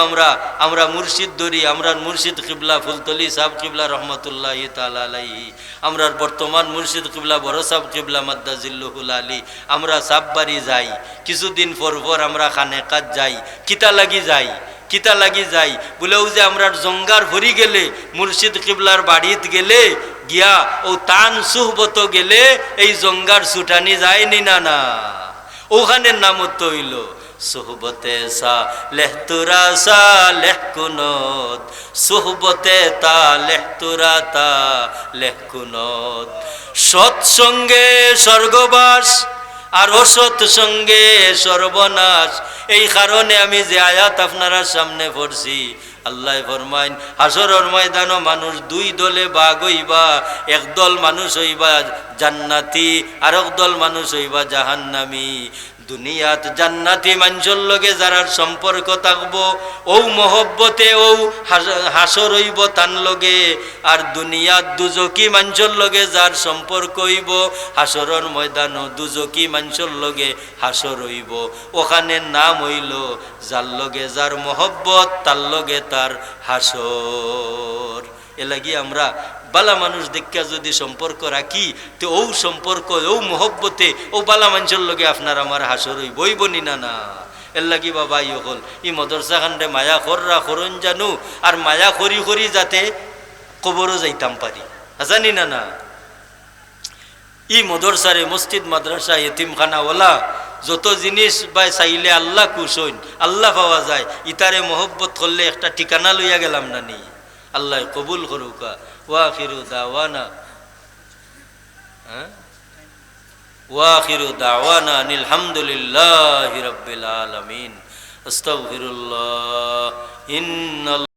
আমরা মুর্শিদ ধরি, আমরা মুর্শিদ কিবলা ফুলতলি সাহেব কিবলা রহমতুল্লাহি তাআলা আলাইহি, আমরার বর্তমান মুর্শিদ কিবলা বড় সাহেব কিবলা মাদ্দাজিল্লুহুল আলী, আমরা সাববাড়ি যাই, কিছুদিন পর পর আমরা খানেকাত যাই। কিতা লাগি যাই বলেও যে আমরার জঙ্গার ভরি গেলে মুর্শিদ কিবলার বাড়িত গেলে গিয়া ও তান সুহবত গেলে এই জঙ্গার ছুটানি যায়নি না, ওখানের নামত হইল সোহবতে সা লেহতুরা সা লেহকুনত, সোহবতে তা লেহতুরা তা লেহকুনত। সৎসঙ্গে স্বর্গবাস আর অসৎ সঙ্গে সর্বনাশ। এই কারণে আমি যে আয়াত আপনারা সামনে পড়ছি, আল্লাহ ফরমাইন হাসরের ময়দানও মানুষ দুই দলে ভাগ হইবা, একদল মানুষ হইবা জান্নাতি আর একদল মানুষ হইবা জাহান্নামী। দুনিয়াত জান্নাতি মানুষের লগে যারার সম্পর্ক থাকবো ও মহব্বতে ও হাসর হইব তান লগে, আর দুনিয়াত দুজকি মানুষের লগে যার সম্পর্ক হইব হাসরের ময়দানও দুজকি মানুষের লগে হাসর হইব। ওখানে নাম হইল যার লগে যার মহব্বত তার লগে তার হাসর। এ লাগি আমরা বালা মানুষ দেখা যদি সম্পর্ক রাখি তো ও সম্পর্ক ও মহব্বতে ও বালা মানুষের লগে আপনার আমার হাসর হইব নি না। এর লাগি বাবা ই হল ই মদরসা খান্ডে মায়া খররা খরণ জানু, আর মায়া করি করি যাতে কবরও যাইতাম পারি, জানি না। ই মদরসারে মসজিদ মাদ্রাসা এতিমখানাওয়ালা যত জিনিস বা চাইলে আল্লাহ খুশ হইন, আল্লাহ পাওয়া যায়। ইতারে মহব্বত করলে একটা ঠিকানা লইয়া গেলাম না নি। আল্লাহ কবুল করুকা। ওয়া আখিরু দাওয়ানা ওয়া আখিরু দাওয়ানা আনিল হামদুলিল্লাহি রাব্বিল আলামিন। আস্তাগফিরুল্লাহ। ইন্নাল